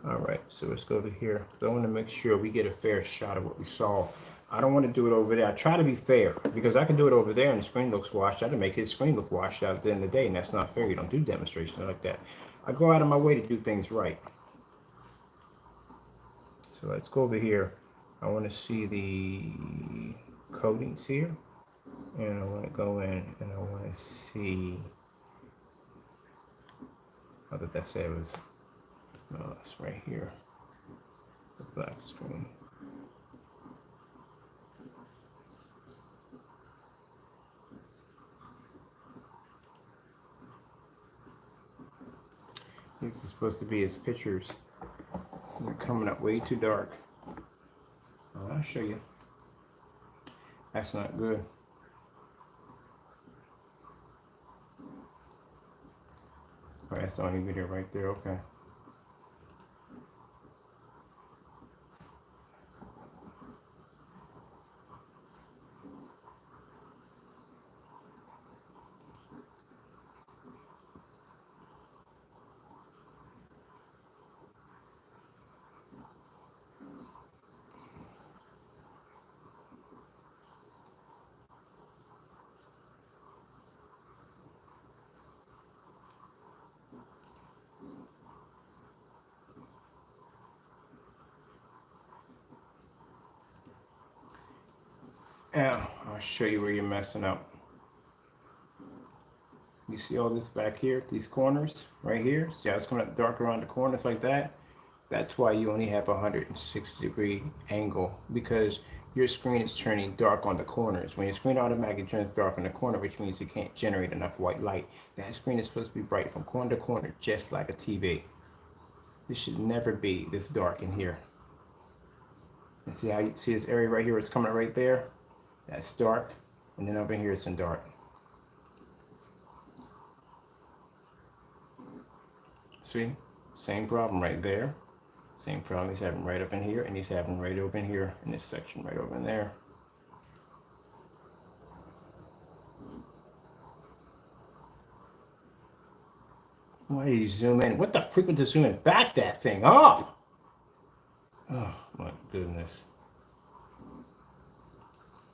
All right, so let's go to here. So I want to make sure we get a fair shot of what we saw. I don't want to do it over there. I try to be fair because I can do it over there and the screen looks washed out and make his screen look washed out at the end of the day, and that's not fair. You don't do demonstrations like that. I go out of my way to do things right. So let's go over here. I want to see the coatings here. And I want to go in and I want to see. I thought that said it was. No, it's right here. The black screen. These are supposed to be his pictures. They're coming up way too dark. I'll show you. That's not good. Oh, that's the only video right there. Okay. Now, I'll show you where you're messing up. You see all this back here, these corners right here? See how it's coming up dark around the corners like that? That's why you only have a 160-degree angle, because your screen is turning dark on the corners. When your screen automatically turns dark on the corner, which means it can't generate enough white light, that screen is supposed to be bright from corner to corner, just like a TV. This should never be this dark in here. And see how you see this area right here, it's coming right there? That's dark, and then over here it's in dark. See, same problem right there. Same problem he's having right up in here, and he's having right over in here in this section, right over in there. Why do you zoom in? What the freak to zoom in? Back that thing up! Oh my goodness.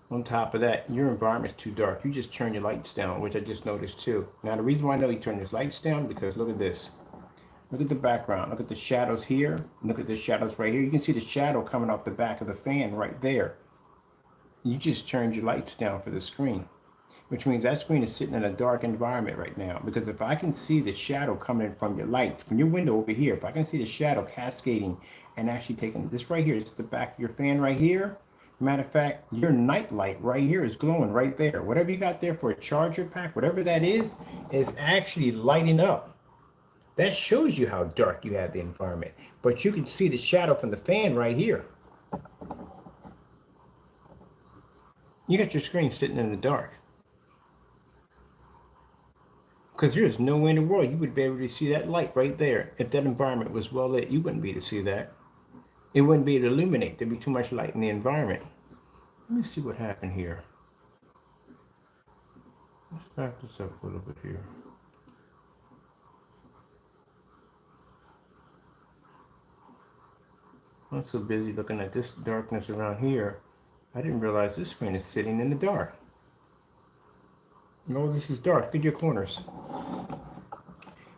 On top of that, your environment's too dark. You just turn your lights down, which I just noticed too. Now the reason why I know you turn his lights down, because look at this. Look at the background. Look at the shadows here. Look at the shadows right here. You can see the shadow coming off the back of the fan right there. You just turned your lights down for the screen, which means that screen is sitting in a dark environment right now. Because if I can see the shadow coming in from your light, from your window over here, if I can see the shadow cascading and actually taking this right here, it's the back of your fan right here, Matter of fact, your night light right here is glowing right there. Whatever you got there for a charger pack, whatever that is actually lighting up. That shows you how dark you have the environment. But you can see the shadow from the fan right here. You got your screen sitting in the dark. Because there's no way in the world you would be able to see that light right there. If that environment was well lit, you wouldn't be able to see that. It wouldn't be able to illuminate. There'd be too much light in the environment. Let me see what happened here. Let's back this up a little bit here. I'm so busy looking at this darkness around here, I didn't realize this screen is sitting in the dark. No, this is dark. Look at your corners.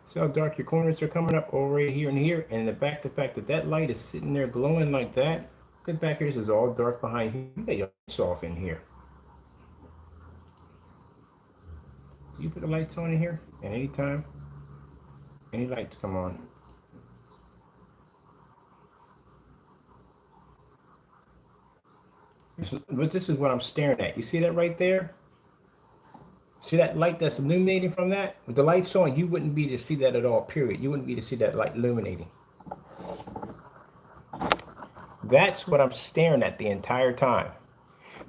See how dark your corners are coming up over right here and here, and the fact that that light is sitting there glowing like that. Look at back here. This is all dark behind here. You got your lights off in here. Do you put the lights on in here? At any time? Any lights come on? But this is what I'm staring at. You see that right there? See that light that's illuminating from that? With the lights on, you wouldn't be able to see that at all, period. You wouldn't be able to see that light illuminating. That's what I'm staring at the entire time.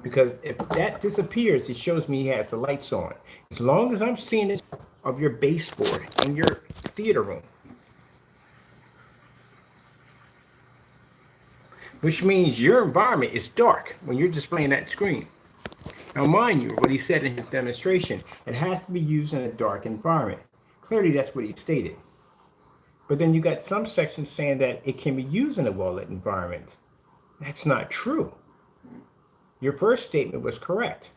Because if that disappears, it shows me he has the lights on. As long as I'm seeing this of your baseboard in your theater room, which means your environment is dark when you're displaying that screen. Now, mind you, what he said in his demonstration, it has to be used in a dark environment. Clearly, that's what he stated. But then you got some sections saying that it can be used in a well-lit environment. That's not true. Your first statement was correct.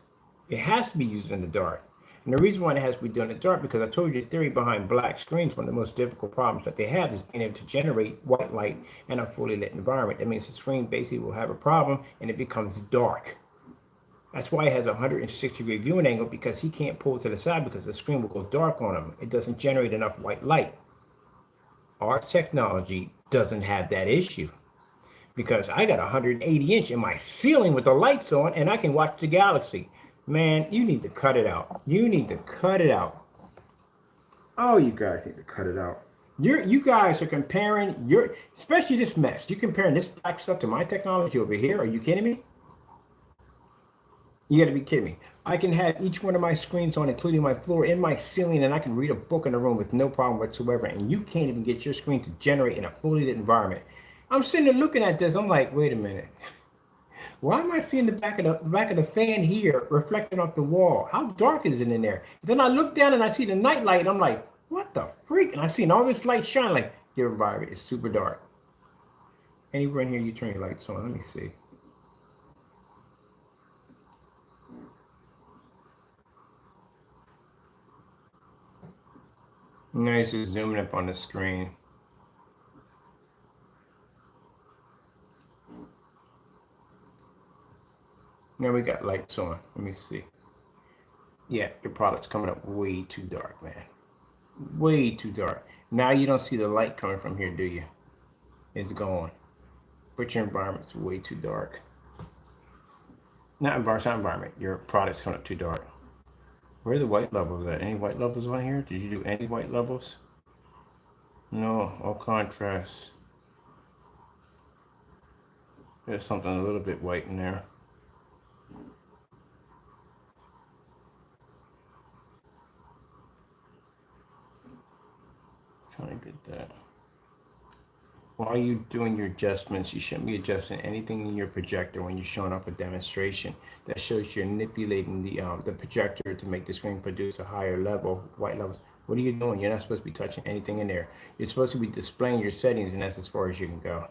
It has to be used in the dark. And the reason why it has to be done in the dark, because I told you the theory behind black screens, one of the most difficult problems that they have is being able to generate white light in a fully lit environment. That means the screen basically will have a problem and it becomes dark. That's why it has a 160-degree viewing angle, because he can't pull to the side because the screen will go dark on him. It doesn't generate enough white light. Our technology doesn't have that issue, because I got 180 inch in my ceiling with the lights on and I can watch the galaxy. Man, you need to cut it out. You need to cut it out. Oh, you guys need to cut it out. You guys are comparing especially this mess. You're comparing this black stuff to my technology over here. Are you kidding me? You got to be kidding me. I can have each one of my screens on, including my floor, in my ceiling, and I can read a book in the room with no problem whatsoever. And you can't even get your screen to generate in a fully lit environment. I'm sitting there looking at this. I'm like, wait a minute. Why am I seeing the back of the fan here reflecting off the wall? How dark is it in there? Then I look down and I see the night light. And I'm like, what the freak? And I see all this light shine. Like, your environment is super dark. Anywhere in here you turn your lights on. Let me see. Now he's just zooming up on the screen. Now we got lights on. Let me see. Yeah, your product's coming up way too dark, man. Way too dark. Now you don't see the light coming from here, do you? It's gone. But your environment's way too dark. Not environment. Your product's coming up too dark. Where are the white levels at? Any white levels on here? Did you do any white levels? No, all contrast. There's something a little bit white in there. Trying to get that. While you're doing your adjustments, you shouldn't be adjusting anything in your projector when you're showing off a demonstration. That shows you're manipulating the projector to make the screen produce a higher level, white levels. What are you doing? You're not supposed to be touching anything in there. You're supposed to be displaying your settings, and that's as far as you can go.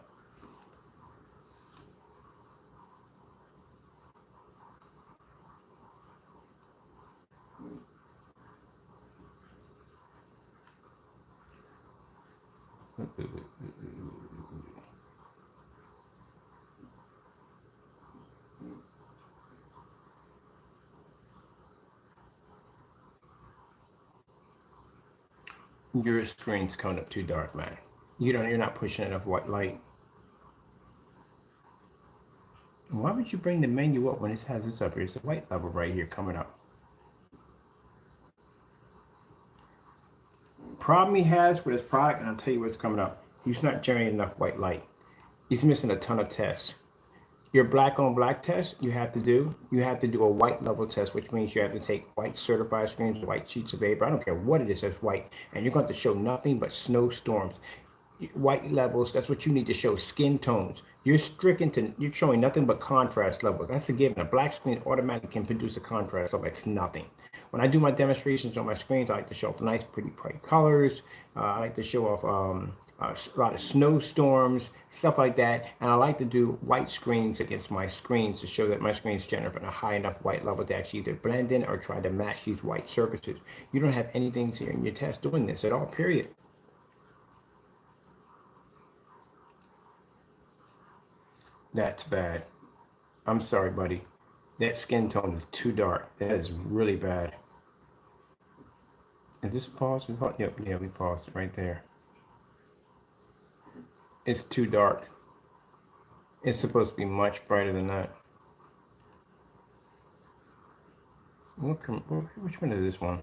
Your screen's coming up too dark, man. You're not pushing enough white light. Why would you bring the menu up when it has this up here? It's a white level right here coming up. Problem he has with his product, and I'll tell you what's coming up. He's not generating enough white light. He's missing a ton of tests. Your black on black test you have to do a white level test, which means you have to take white certified screens, white sheets of paper. I don't care what it is that's white, and you're going to show nothing but snowstorms. White levels, that's what you need to show. Skin tones. You're showing nothing but contrast levels. That's a given. A black screen automatically can produce a contrast level. It's nothing. When I do my demonstrations on my screens, I like to show off nice, pretty bright colors. I like to show off a lot of snowstorms, stuff like that. And I like to do white screens against my screens to show that my screens generate a high enough white level to actually either blend in or try to match these white surfaces. You don't have anything here in your test doing this at all, period. That's bad. I'm sorry, buddy. That skin tone is too dark. That is really bad. Is this paused? Yep, yeah, we paused it right there. It's too dark. It's supposed to be much brighter than that. Which one is this one?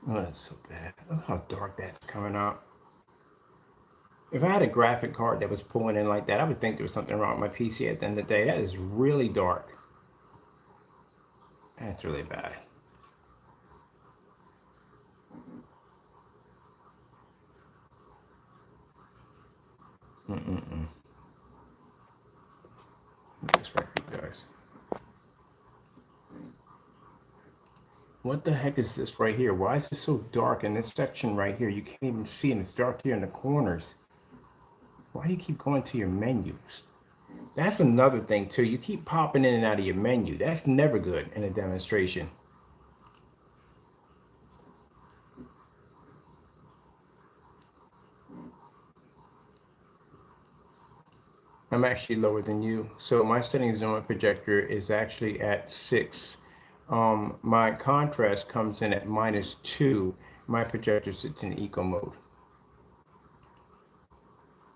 Oh, that's so bad. Look how dark that's coming out. If I had a graphic card that was pulling in like that, I would think there was something wrong with my PC at the end of the day. That is really dark. That's really bad. This right for you guys. What the heck is this right here? Why is this so dark in this section right here? You can't even see, and it's dark here in the corners. Why do you keep going to your menus? That's another thing too. You keep popping in and out of your menu. That's never good in a demonstration. I'm actually lower than you. So my settings on my projector is actually at 6. My contrast comes in at -2. My projector sits in eco mode.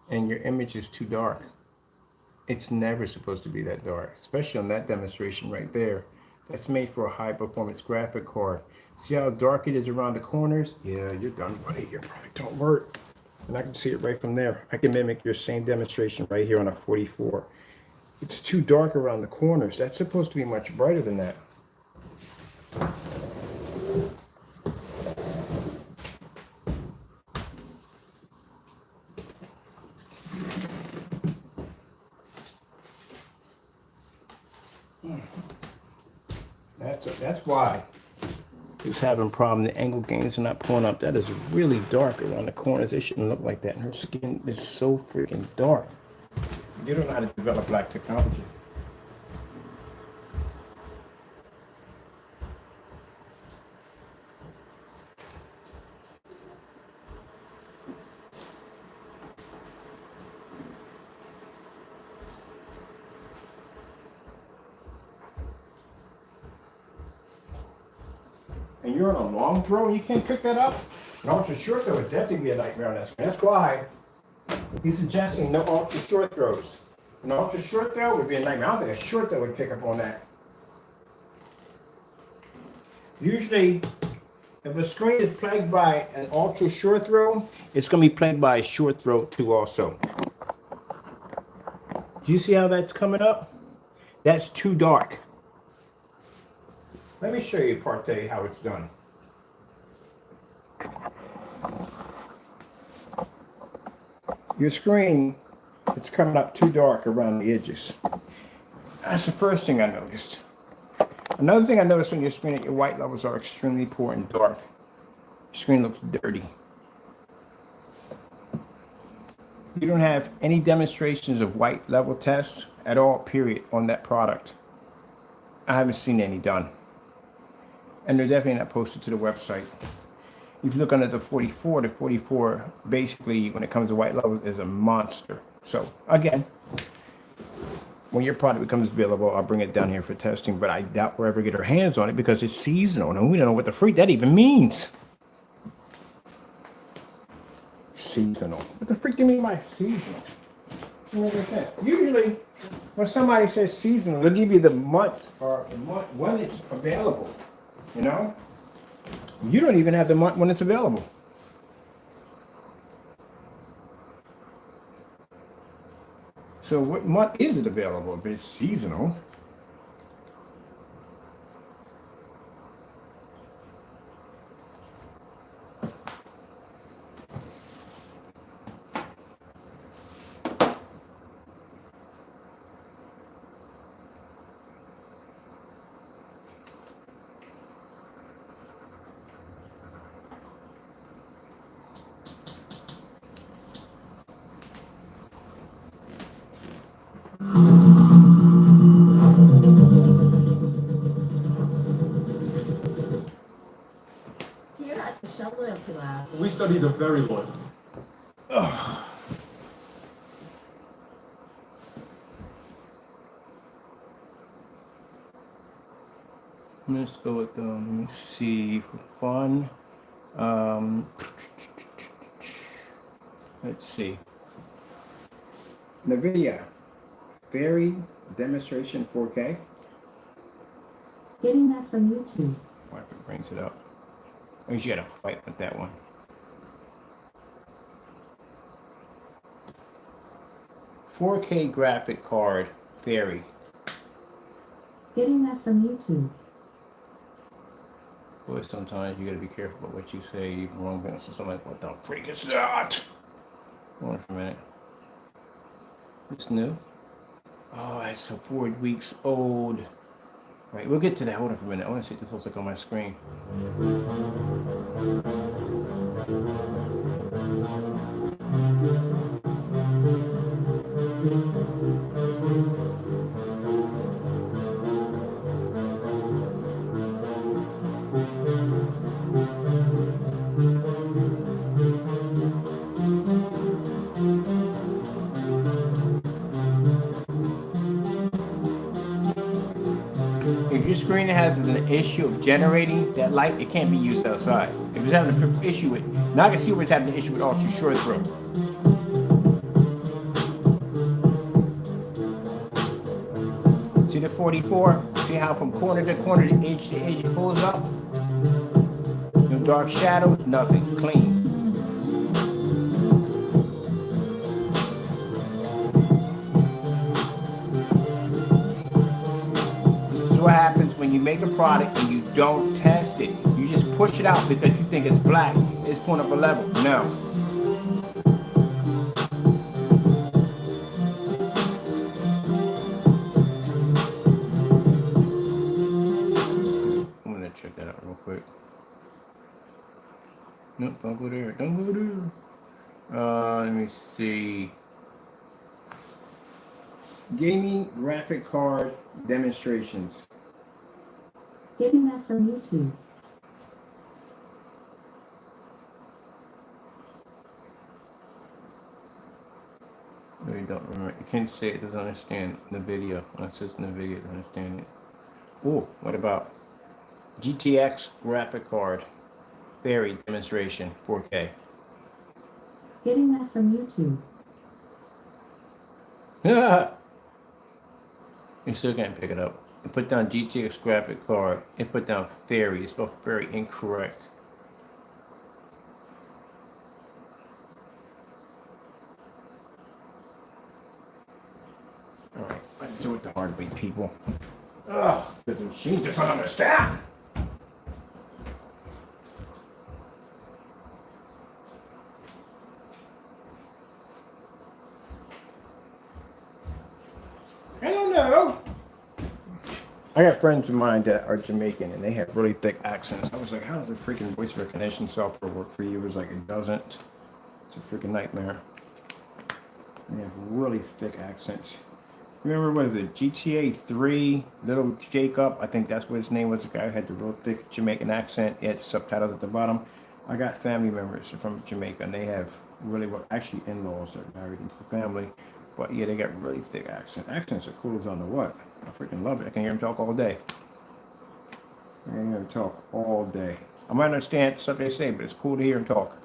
And your image is too dark. It's never supposed to be that dark, especially on that demonstration right there. That's made for a high performance graphic card. See how dark it is around the corners? Yeah, you're done, buddy. Your product don't work. And I can see it right from there. I can mimic your same demonstration right here on a 44. It's too dark around the corners. That's supposed to be much brighter than that. That's why he's having a problem. The angle gains are not pulling up. That is really dark around the corners. It shouldn't look like that. And her skin is so freaking dark. You don't know how to develop black technology. And you're on a long throw and you can't pick that up? An ultra short throw would definitely be a nightmare on that screen. That's why he's suggesting no ultra short throws. An ultra short throw would be a nightmare. I don't think a short throw would pick up on that. Usually, if a screen is plagued by an ultra short throw, it's going to be plagued by a short throw too also. Do you see how that's coming up? That's too dark. Let me show you Partey how it's done. Your screen, it's coming up too dark around the edges. That's the first thing I noticed. Another thing I noticed on your screen that your white levels are extremely poor and dark. Your screen looks dirty. You don't have any demonstrations of white level tests at all, period, on that product. I haven't seen any done. And they're definitely not posted to the website. If you look under the 44 basically, when it comes to white levels, is a monster. So, again, when your product becomes available, I'll bring it down here for testing, but I doubt we'll ever get our hands on it because it's seasonal, and we don't know what the freak that even means. Seasonal. What the freak do you mean by seasonal? Usually, when somebody says seasonal, they'll give you the month or the month when it's available. You know? You don't even have the month when it's available. So what month is it available if it's seasonal? Here at the Shell Loyalty Lab, We study the very loyal. Let's go with let me see, for fun. Let's see. NVIDIA Fairy Demonstration 4K. getting that from YouTube. Why if it brings it up? Oh, you gotta fight with that one. $4K graphic card, Fairy. Getting that from YouTube. Boy, sometimes you gotta be careful about what you say. You can wrong things. So I'm like, what the freak is that? Hold on for a minute. It's new. Oh, it's so 4 weeks old. Right, we'll get to that. Hold on for a minute. I want to see what this looks like on my screen. If your screen has an issue of generating that light, it can't be used outside. If it's having an issue with, now I can see where it's having an issue with Ultra Short Throw. See the 44? See how from corner to corner, the edge to edge it pulls up? No dark shadows, nothing, clean. What happens when you make a product and you don't test it. You just push it out because you think it's black. It's pulling up a level. No. I'm gonna check that out real quick. Nope, don't go there. Don't go there. Let me see. Gaming graphic card demonstrations. Getting that from YouTube. Really don't remember. You can't say it doesn't understand the video. When it says in the video, it doesn't understand it. Oh, what about GTX graphic card Fairy demonstration 4K? Getting that from YouTube. You still can't pick it up. You put down GTX graphic card. It put down Fairy. It's spelled very incorrect. All right, let's do it the hard way, people. Ugh, the machine doesn't understand. I don't know. I got friends of mine that are Jamaican and they have really thick accents. I was like, how does the freaking voice recognition software work for you? It was like, it doesn't. It's a freaking nightmare. They have really thick accents. Remember, what is it? GTA 3, Little Jacob. I think that's what his name was. The guy who had the real thick Jamaican accent. He had subtitles at the bottom. I got family members from Jamaica and they have really, well, actually in-laws that are married into the family. But yeah, they got really thick accents. Accents are cool as on the what. I freaking love it. I can hear them talk all day. I can hear them talk all day. I might understand stuff they say, but it's cool to hear them talk.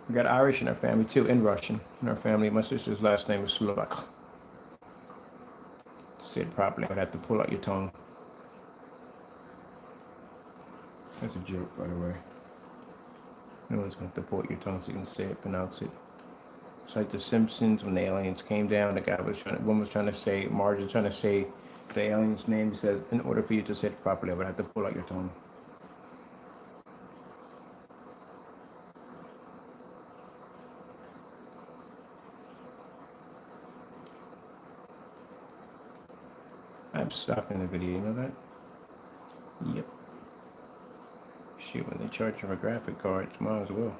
We got Irish in our family too, and Russian in our family. My sister's last name is Slovak. To say it properly, I'd have to pull out your tongue. That's a joke, by the way. No one's going to have to pull out your tongue so you can say it, pronounce it. It's like The Simpsons when the aliens came down. The woman was trying to say, Marge was trying to say the alien's name. He says, in order for you to say it properly, I would have to pull out your tongue. I'm stopping the video, you know that? Yep. Shoot, when they charge you for graphic cards, might as well.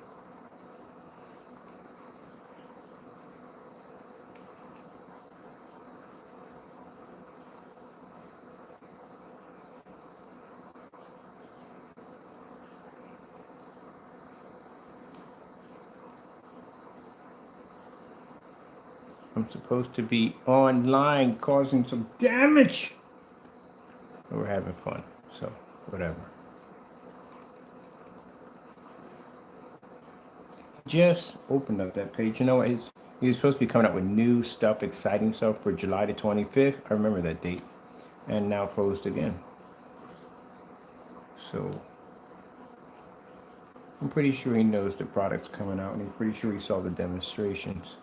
I'm supposed to be online causing some damage. But we're having fun, so whatever. Just opened up that page. You know what? He's supposed to be coming up with new stuff, exciting stuff for July the 25th. I remember that date. And now closed again. So I'm pretty sure he knows the product's coming out, and he's pretty sure he saw the demonstrations.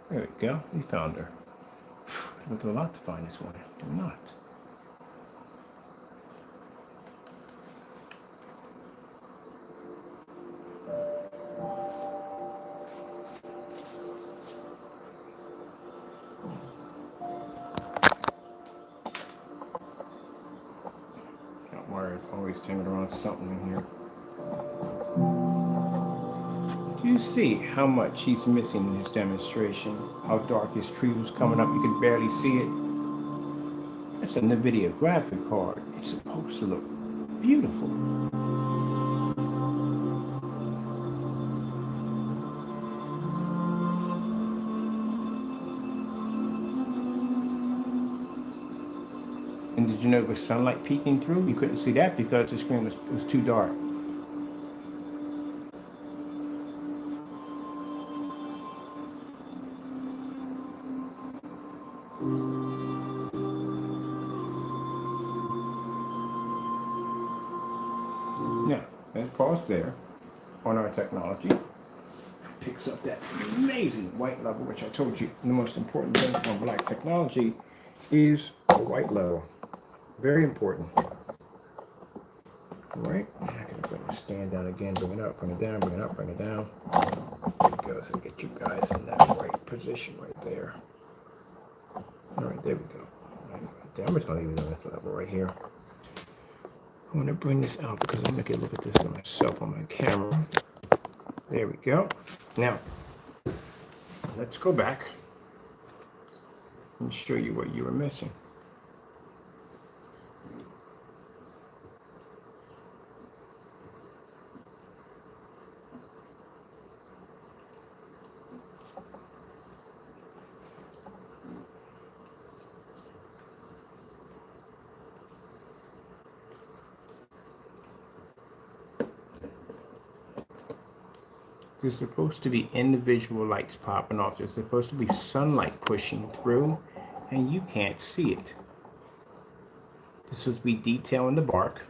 There we go. We found her. It went through a lot to find this one. Do not. That wire is always tangled around something in here. Do you see how much he's missing in his demonstration? How dark his tree was coming up, you could barely see it. That's a NVIDIA graphic card. It's supposed to look beautiful. And did you know it was sunlight peeking through? You couldn't see that because the screen was too dark. Now, let's pause there on our technology. Picks up that amazing white level, which I told you the most important thing on black technology is the white level. Very important. All right, I gotta bring the stand down again, bring it up, bring it down, bring it up, bring it down. There we go, so get you guys in that right position right there. All right, there we go. I'm just gonna leave it on this level right here. I want to bring this out because I'm making a look at this on myself on my camera. There we go. Now, let's go back and show you what you were missing. There's supposed to be individual lights popping off. There's supposed to be sunlight pushing through, and you can't see it. This is supposed to be detail in the bark.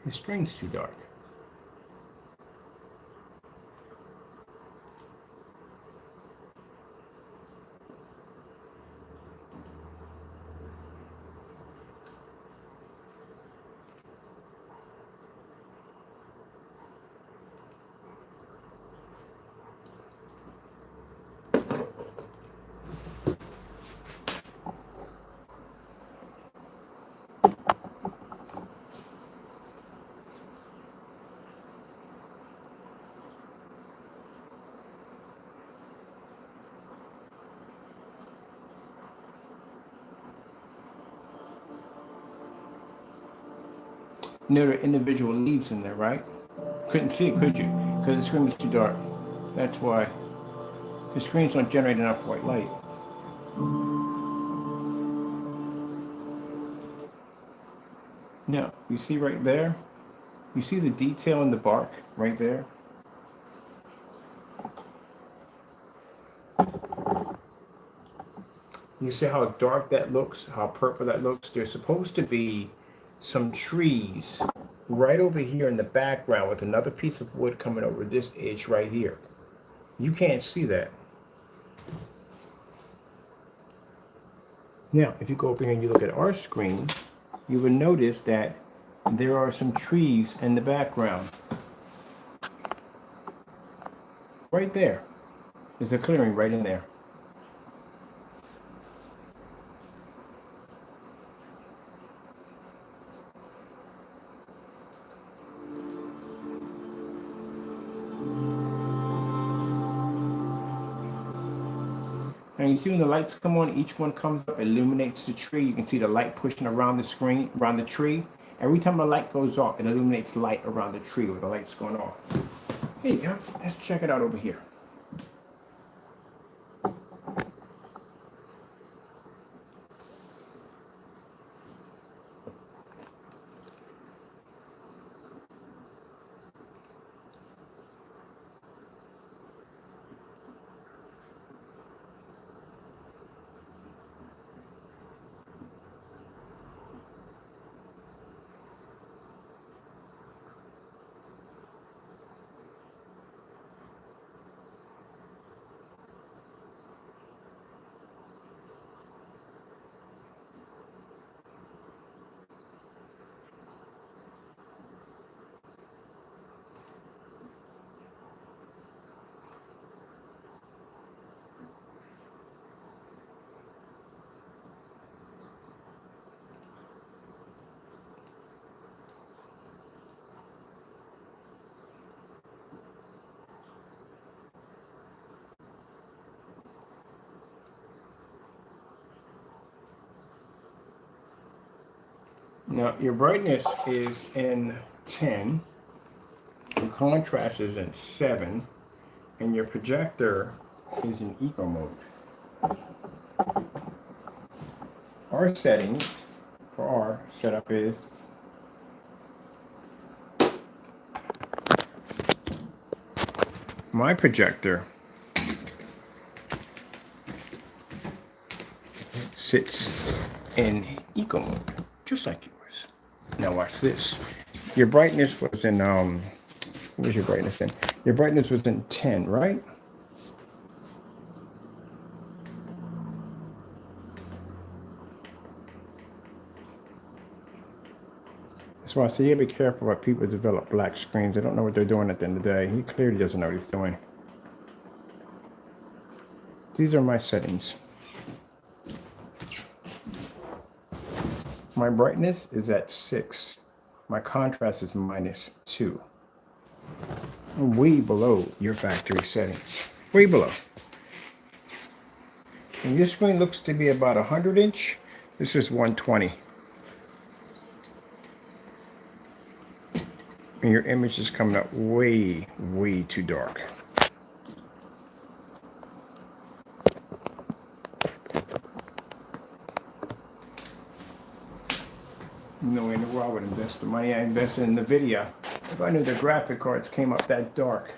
The string's too dark. know there are individual leaves in there, right? Couldn't see it, could you? Because the screen was too dark. That's why. The screens don't generate enough white light. Now, you see right there? You see the detail in the bark right there? You see how dark that looks, how purple that looks? There's supposed to be some trees right over here in the background with another piece of wood coming over this edge right here. You can't see that. Now, if you go over here and you look at our screen, you will notice that there are some trees in the background. Right there. There's a clearing right in there. And you see when the lights come on, each one comes up, illuminates the tree. You can see the light pushing around the screen, around the tree. Every time the light goes off, it illuminates light around the tree where the light's going off. Here you go. Let's check it out over here. Now, your brightness is in 10, your contrast is in 7, and your projector is in eco mode. Our settings for our setup is my projector sits in eco mode, just like yours. Now watch this. Your brightness was in, what was your brightness in? Your brightness was in 10, right? That's why I say you gotta be careful when people develop black screens. They don't know what they're doing at the end of the day. He clearly doesn't know what he's doing. These are my settings. My brightness is at 6. My contrast is -2. I'm way below your factory settings. Way below. And your screen looks to be about 100 inch. This is 120. And your image is coming up way, way too dark. No way in the world I would invest the money I invested in the video if I knew the graphic cards came up that dark.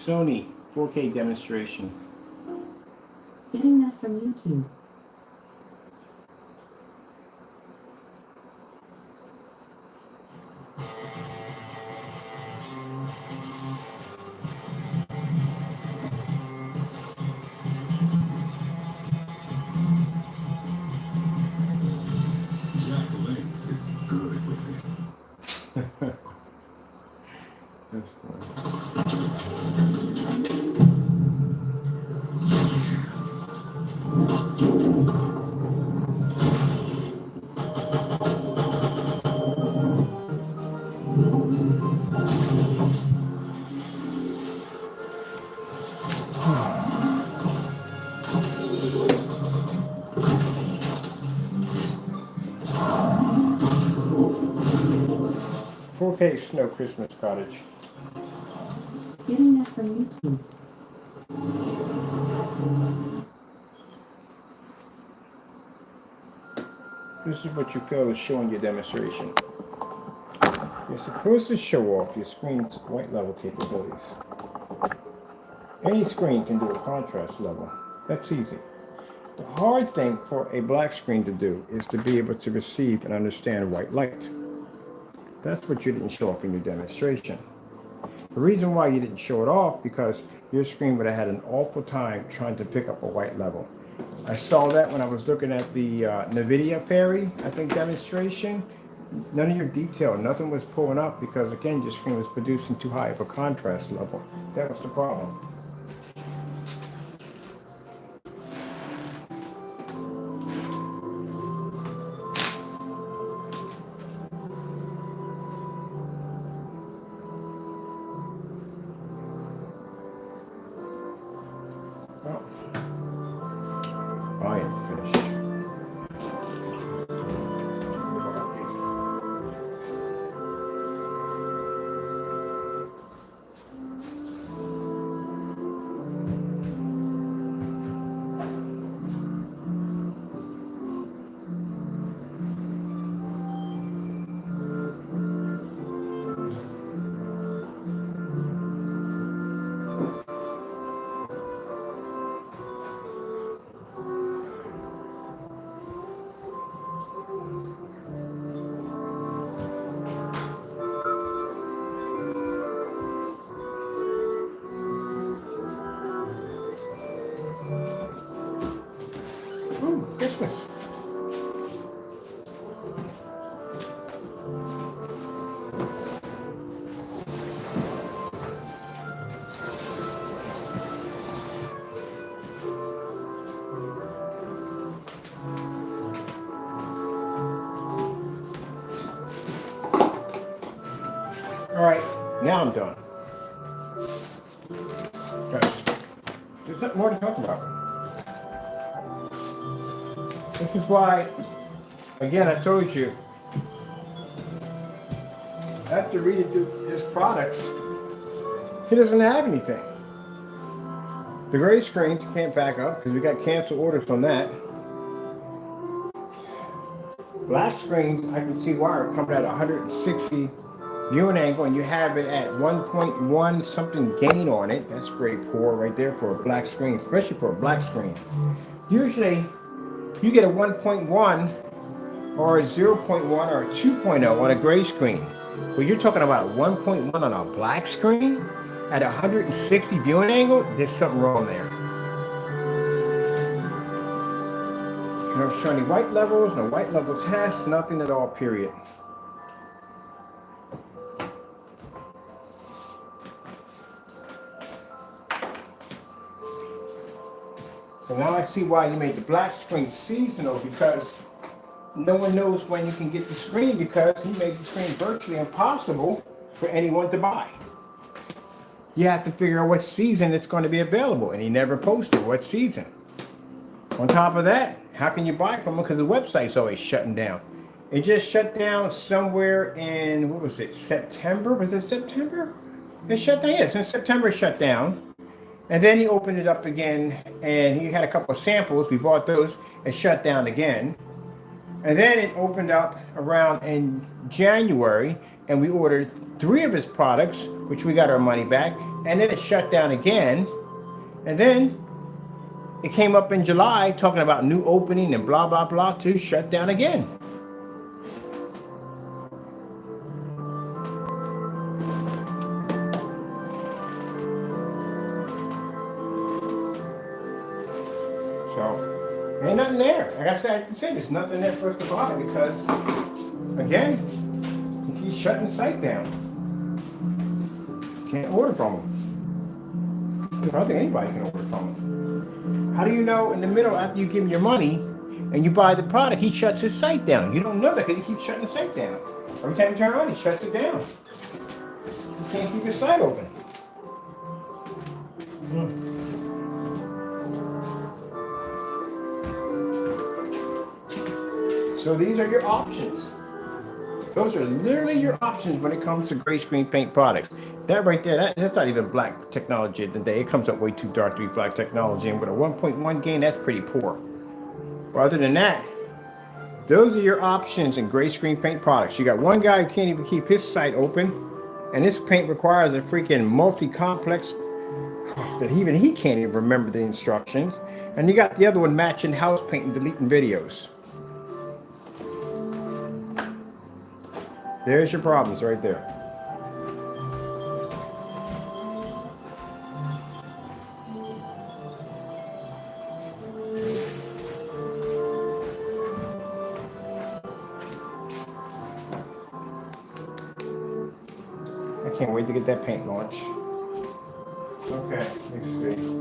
Sony 4K demonstration. Getting that from YouTube. Jack Links is good with it. That's funny. 4K Snow Christmas Cottage. Getting that from YouTube. This is what you feel is showing your demonstration. You're supposed to show off your screen's white level capabilities. Any screen can do a contrast level. That's easy. The hard thing for a black screen to do is to be able to receive and understand white light. That's what you didn't show off in your demonstration. The reason why you didn't show it off because your screen would have had an awful time trying to pick up a white level. I saw that when I was looking at the NVIDIA Fairy, I think, demonstration. None of your detail, nothing was pulling up because, again, your screen was producing too high of a contrast level. That was the problem. Well, I am finished. Ooh, Christmas. All right, now I'm done. Guys, there's nothing more to talk about. This is why, again, I told you, after reading through his products, he doesn't have anything. The gray screens can't back up because we got canceled orders on that. Black screens, I can see why are coming at 160 viewing angle, and you have it at 1.1 something gain on it. That's very poor right there for a black screen, especially for a black screen. Usually, you get a 1.1 or a 0.1 or a 2.0 on a gray screen. But you're talking about 1.1 on a black screen at 160 viewing angle? There's something wrong there. You don't show any white levels, no white level tests, nothing at all, period. So now I see why you made the black screen seasonal, because no one knows when you can get the screen, because he made the screen virtually impossible for anyone to buy. You have to figure out what season it's going to be available, and he never posted what season. On top of that, how can you buy from him? Because the website's always shutting down. It just shut down somewhere in, what was it, September? Was it September? It shut down, yes, in September it shut down. And then he opened it up again, and he had a couple of samples. We bought those. It shut down again. And then it opened up around in January, and we ordered 3 of his products, which we got our money back. and then it shut down again, and then it came up in July talking about new opening and blah blah blah to shut down again. So ain't nothing there. Like I said, there's nothing there for us to buy because again, he keeps shutting the site down. Can't order from him. I don't think anybody can order from him. How do you know in the middle after you give him your money and you buy the product, he shuts his site down? You don't know that because he keeps shutting the site down. Every time you turn around, he shuts it down. You can't keep your site open. So these are your options. Those are literally your options when it comes to gray screen paint products. That right there, that's not even black technology today. It comes up way too dark to be black technology. And with a 1.1 gain, that's pretty poor. But other than that, those are your options in gray screen paint products. You got one guy who can't even keep his site open. And this paint requires a freaking multi-complex that even he can't even remember the instructions. And you got the other one matching house paint and deleting videos. There's your problems right there. I can't wait to get that paint launch. Okay, let's see.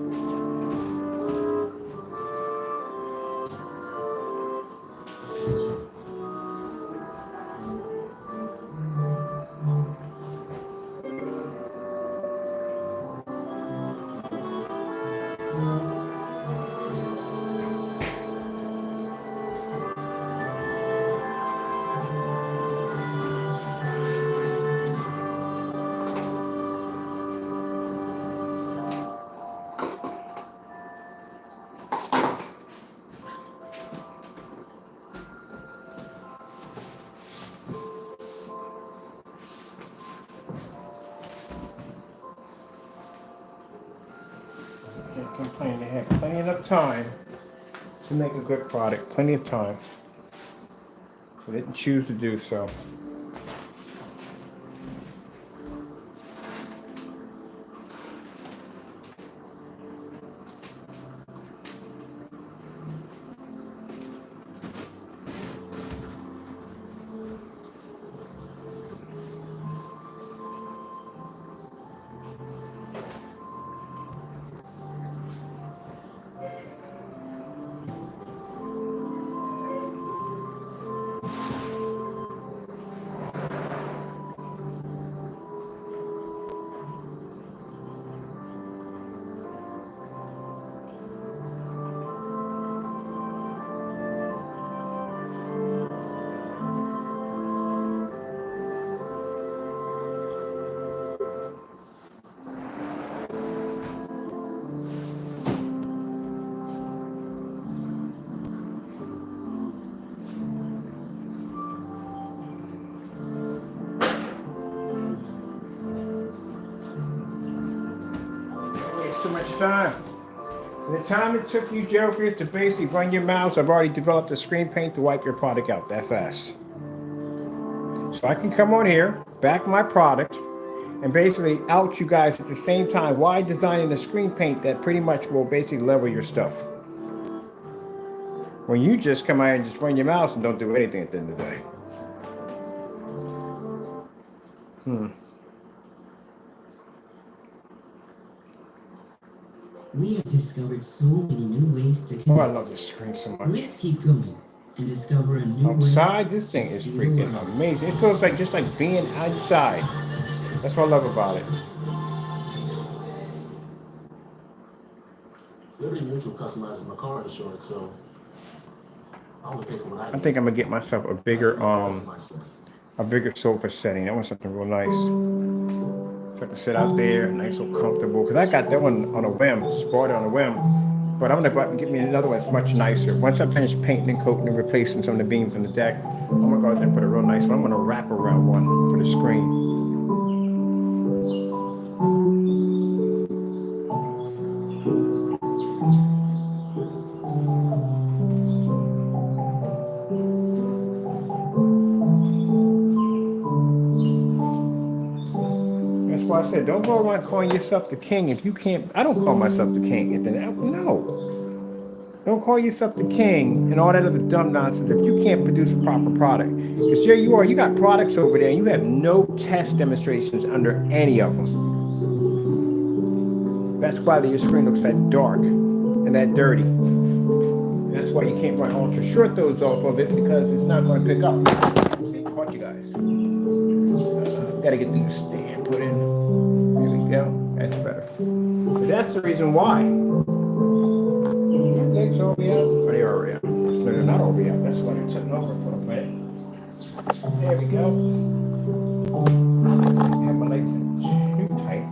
Can't complain. They have plenty enough time to make a good product. Plenty of time. So they didn't choose to do so. Too much time. The time it took you jokers to basically run your mouths, I've already developed a screen paint to wipe your product out that fast. So I can come on here, back my product, and basically out you guys at the same time. Why designing a screen paint that pretty much will basically level your stuff? When you just come out and just run your mouths and don't do anything at the end of the day. We have discovered so many new ways to connect. Oh, I love this screen so much. Let's keep going and discover a new Outside, way. this thing to is see freaking the world. amazing. It feels like just like being outside. That's what I love about it. Liberty Mutual customizes my car insurance, so I only pay for what I I need. think I'm gonna get myself a bigger Customize stuff. sofa setting. I want something real nice. So I can sit out there, nice and comfortable. Cause I got that one on a whim, just bought it on a whim. But I'm gonna go out and get me another one that's much nicer. Once I finish painting and coating and replacing some of the beams on the deck, I'm gonna go out there and put a real nice one. I'm gonna wrap around one for the screen. said, don't go around calling yourself the king if you can't. I don't call myself the king. No. Don't call yourself the king and all that other dumb nonsense if you can't produce a proper product. Because here you are, you got products over there, and you have no test demonstrations under any of them. That's why your screen looks that dark and that dirty. And that's why you can't run ultra short those off of it, because it's not going to pick up. See, caught you guys. Gotta get the new stand put in. There we go. That's better. But that's the reason why. Legs all be out. Oh, they are already out. No, they're not already out. That's why they're sitting over for a minute. There we go. Have my legs in too tight.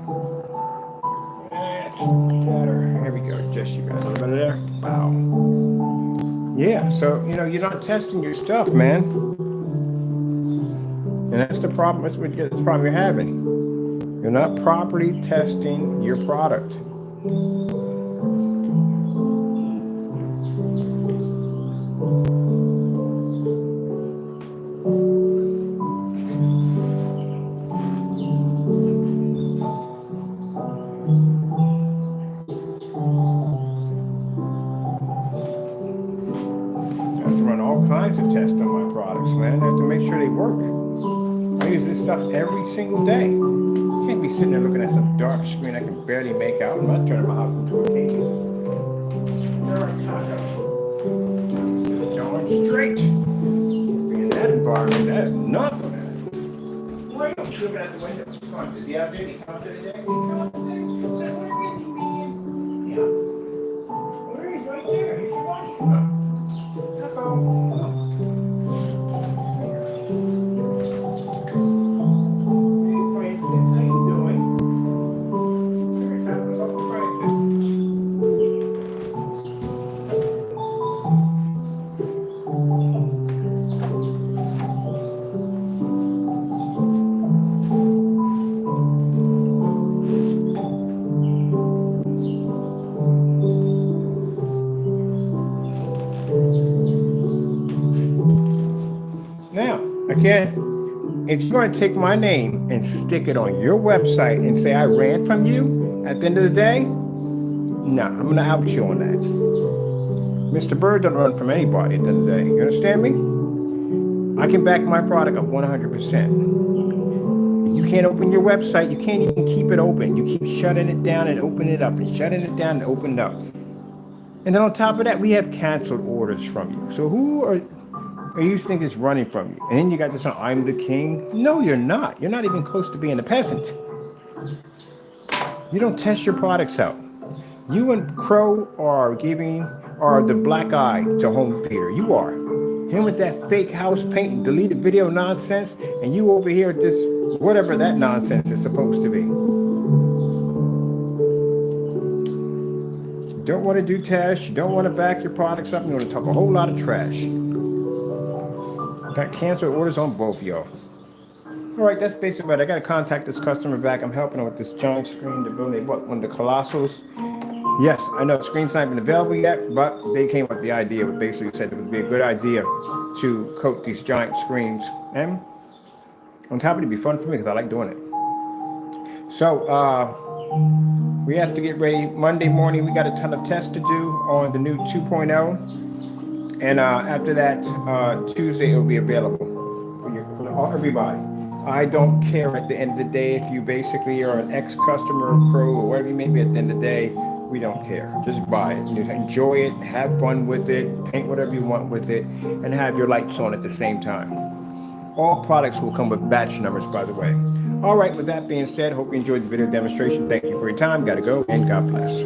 That's better. There we go. Just you guys. A little better there. Wow. Yeah. So you're not testing your stuff, man. And that's the problem. That's the problem you're having. You're not properly testing your product. I have to run all kinds of tests on my products, man. I have to make sure they work. I use this stuff every single day. You can't be sitting there looking at some dark screen I can barely make out. I'm not turning my house into a cave. Going straight. In that environment, that is not going to happen. Wait, I'm looking at the window. Come on, is he out there? Did he come out there today? Did he come out there? Where is he, man? Yeah. Where is he? Right there. Here's your body. Oh. Again, if you're going to take my name and stick it on your website and say I ran from you at the end of the day, no, I'm going to out you on that. Mr. Bird don't run from anybody at the end of the day. You understand me? I can back my product up 100%. You can't open your website. You can't even keep it open. You keep shutting it down and opening it up and shutting it down and opening it up. And then on top of that, we have canceled orders from you. So who are you think is running from you? And then you got this on, I'm the king. No, you're not. You're not even close to being a peasant. You don't test your products out. You and Crow are the black eye to home theater. You are. Him with that fake house paint and deleted video nonsense, and you over here at this, whatever that nonsense is supposed to be. You don't want to do tests. You don't want to back your products up. You want to talk a whole lot of trash. Got canceled orders on both of y'all. All right, that's basically it. I got to contact this customer back. I'm helping them with this giant screen. They bought one of the Colossals. Yes, I know the screen's not even available yet, but they came up with the idea, but basically said it would be a good idea to coat these giant screens. And on top of it, it'd be fun for me because I like doing it. So we have to get ready. Monday morning, we got a ton of tests to do on the new 2.0. And after that, Tuesday, it'll be available for everybody. I don't care at the end of the day if you basically are an ex-customer of Crow or whatever you may be. At the end of the day, we don't care. Just buy it. You enjoy it, have fun with it, paint whatever you want with it, and have your lights on at the same time. All products will come with batch numbers, by the way. All right, with that being said, hope you enjoyed the video demonstration. Thank you for your time. Gotta go, and God bless.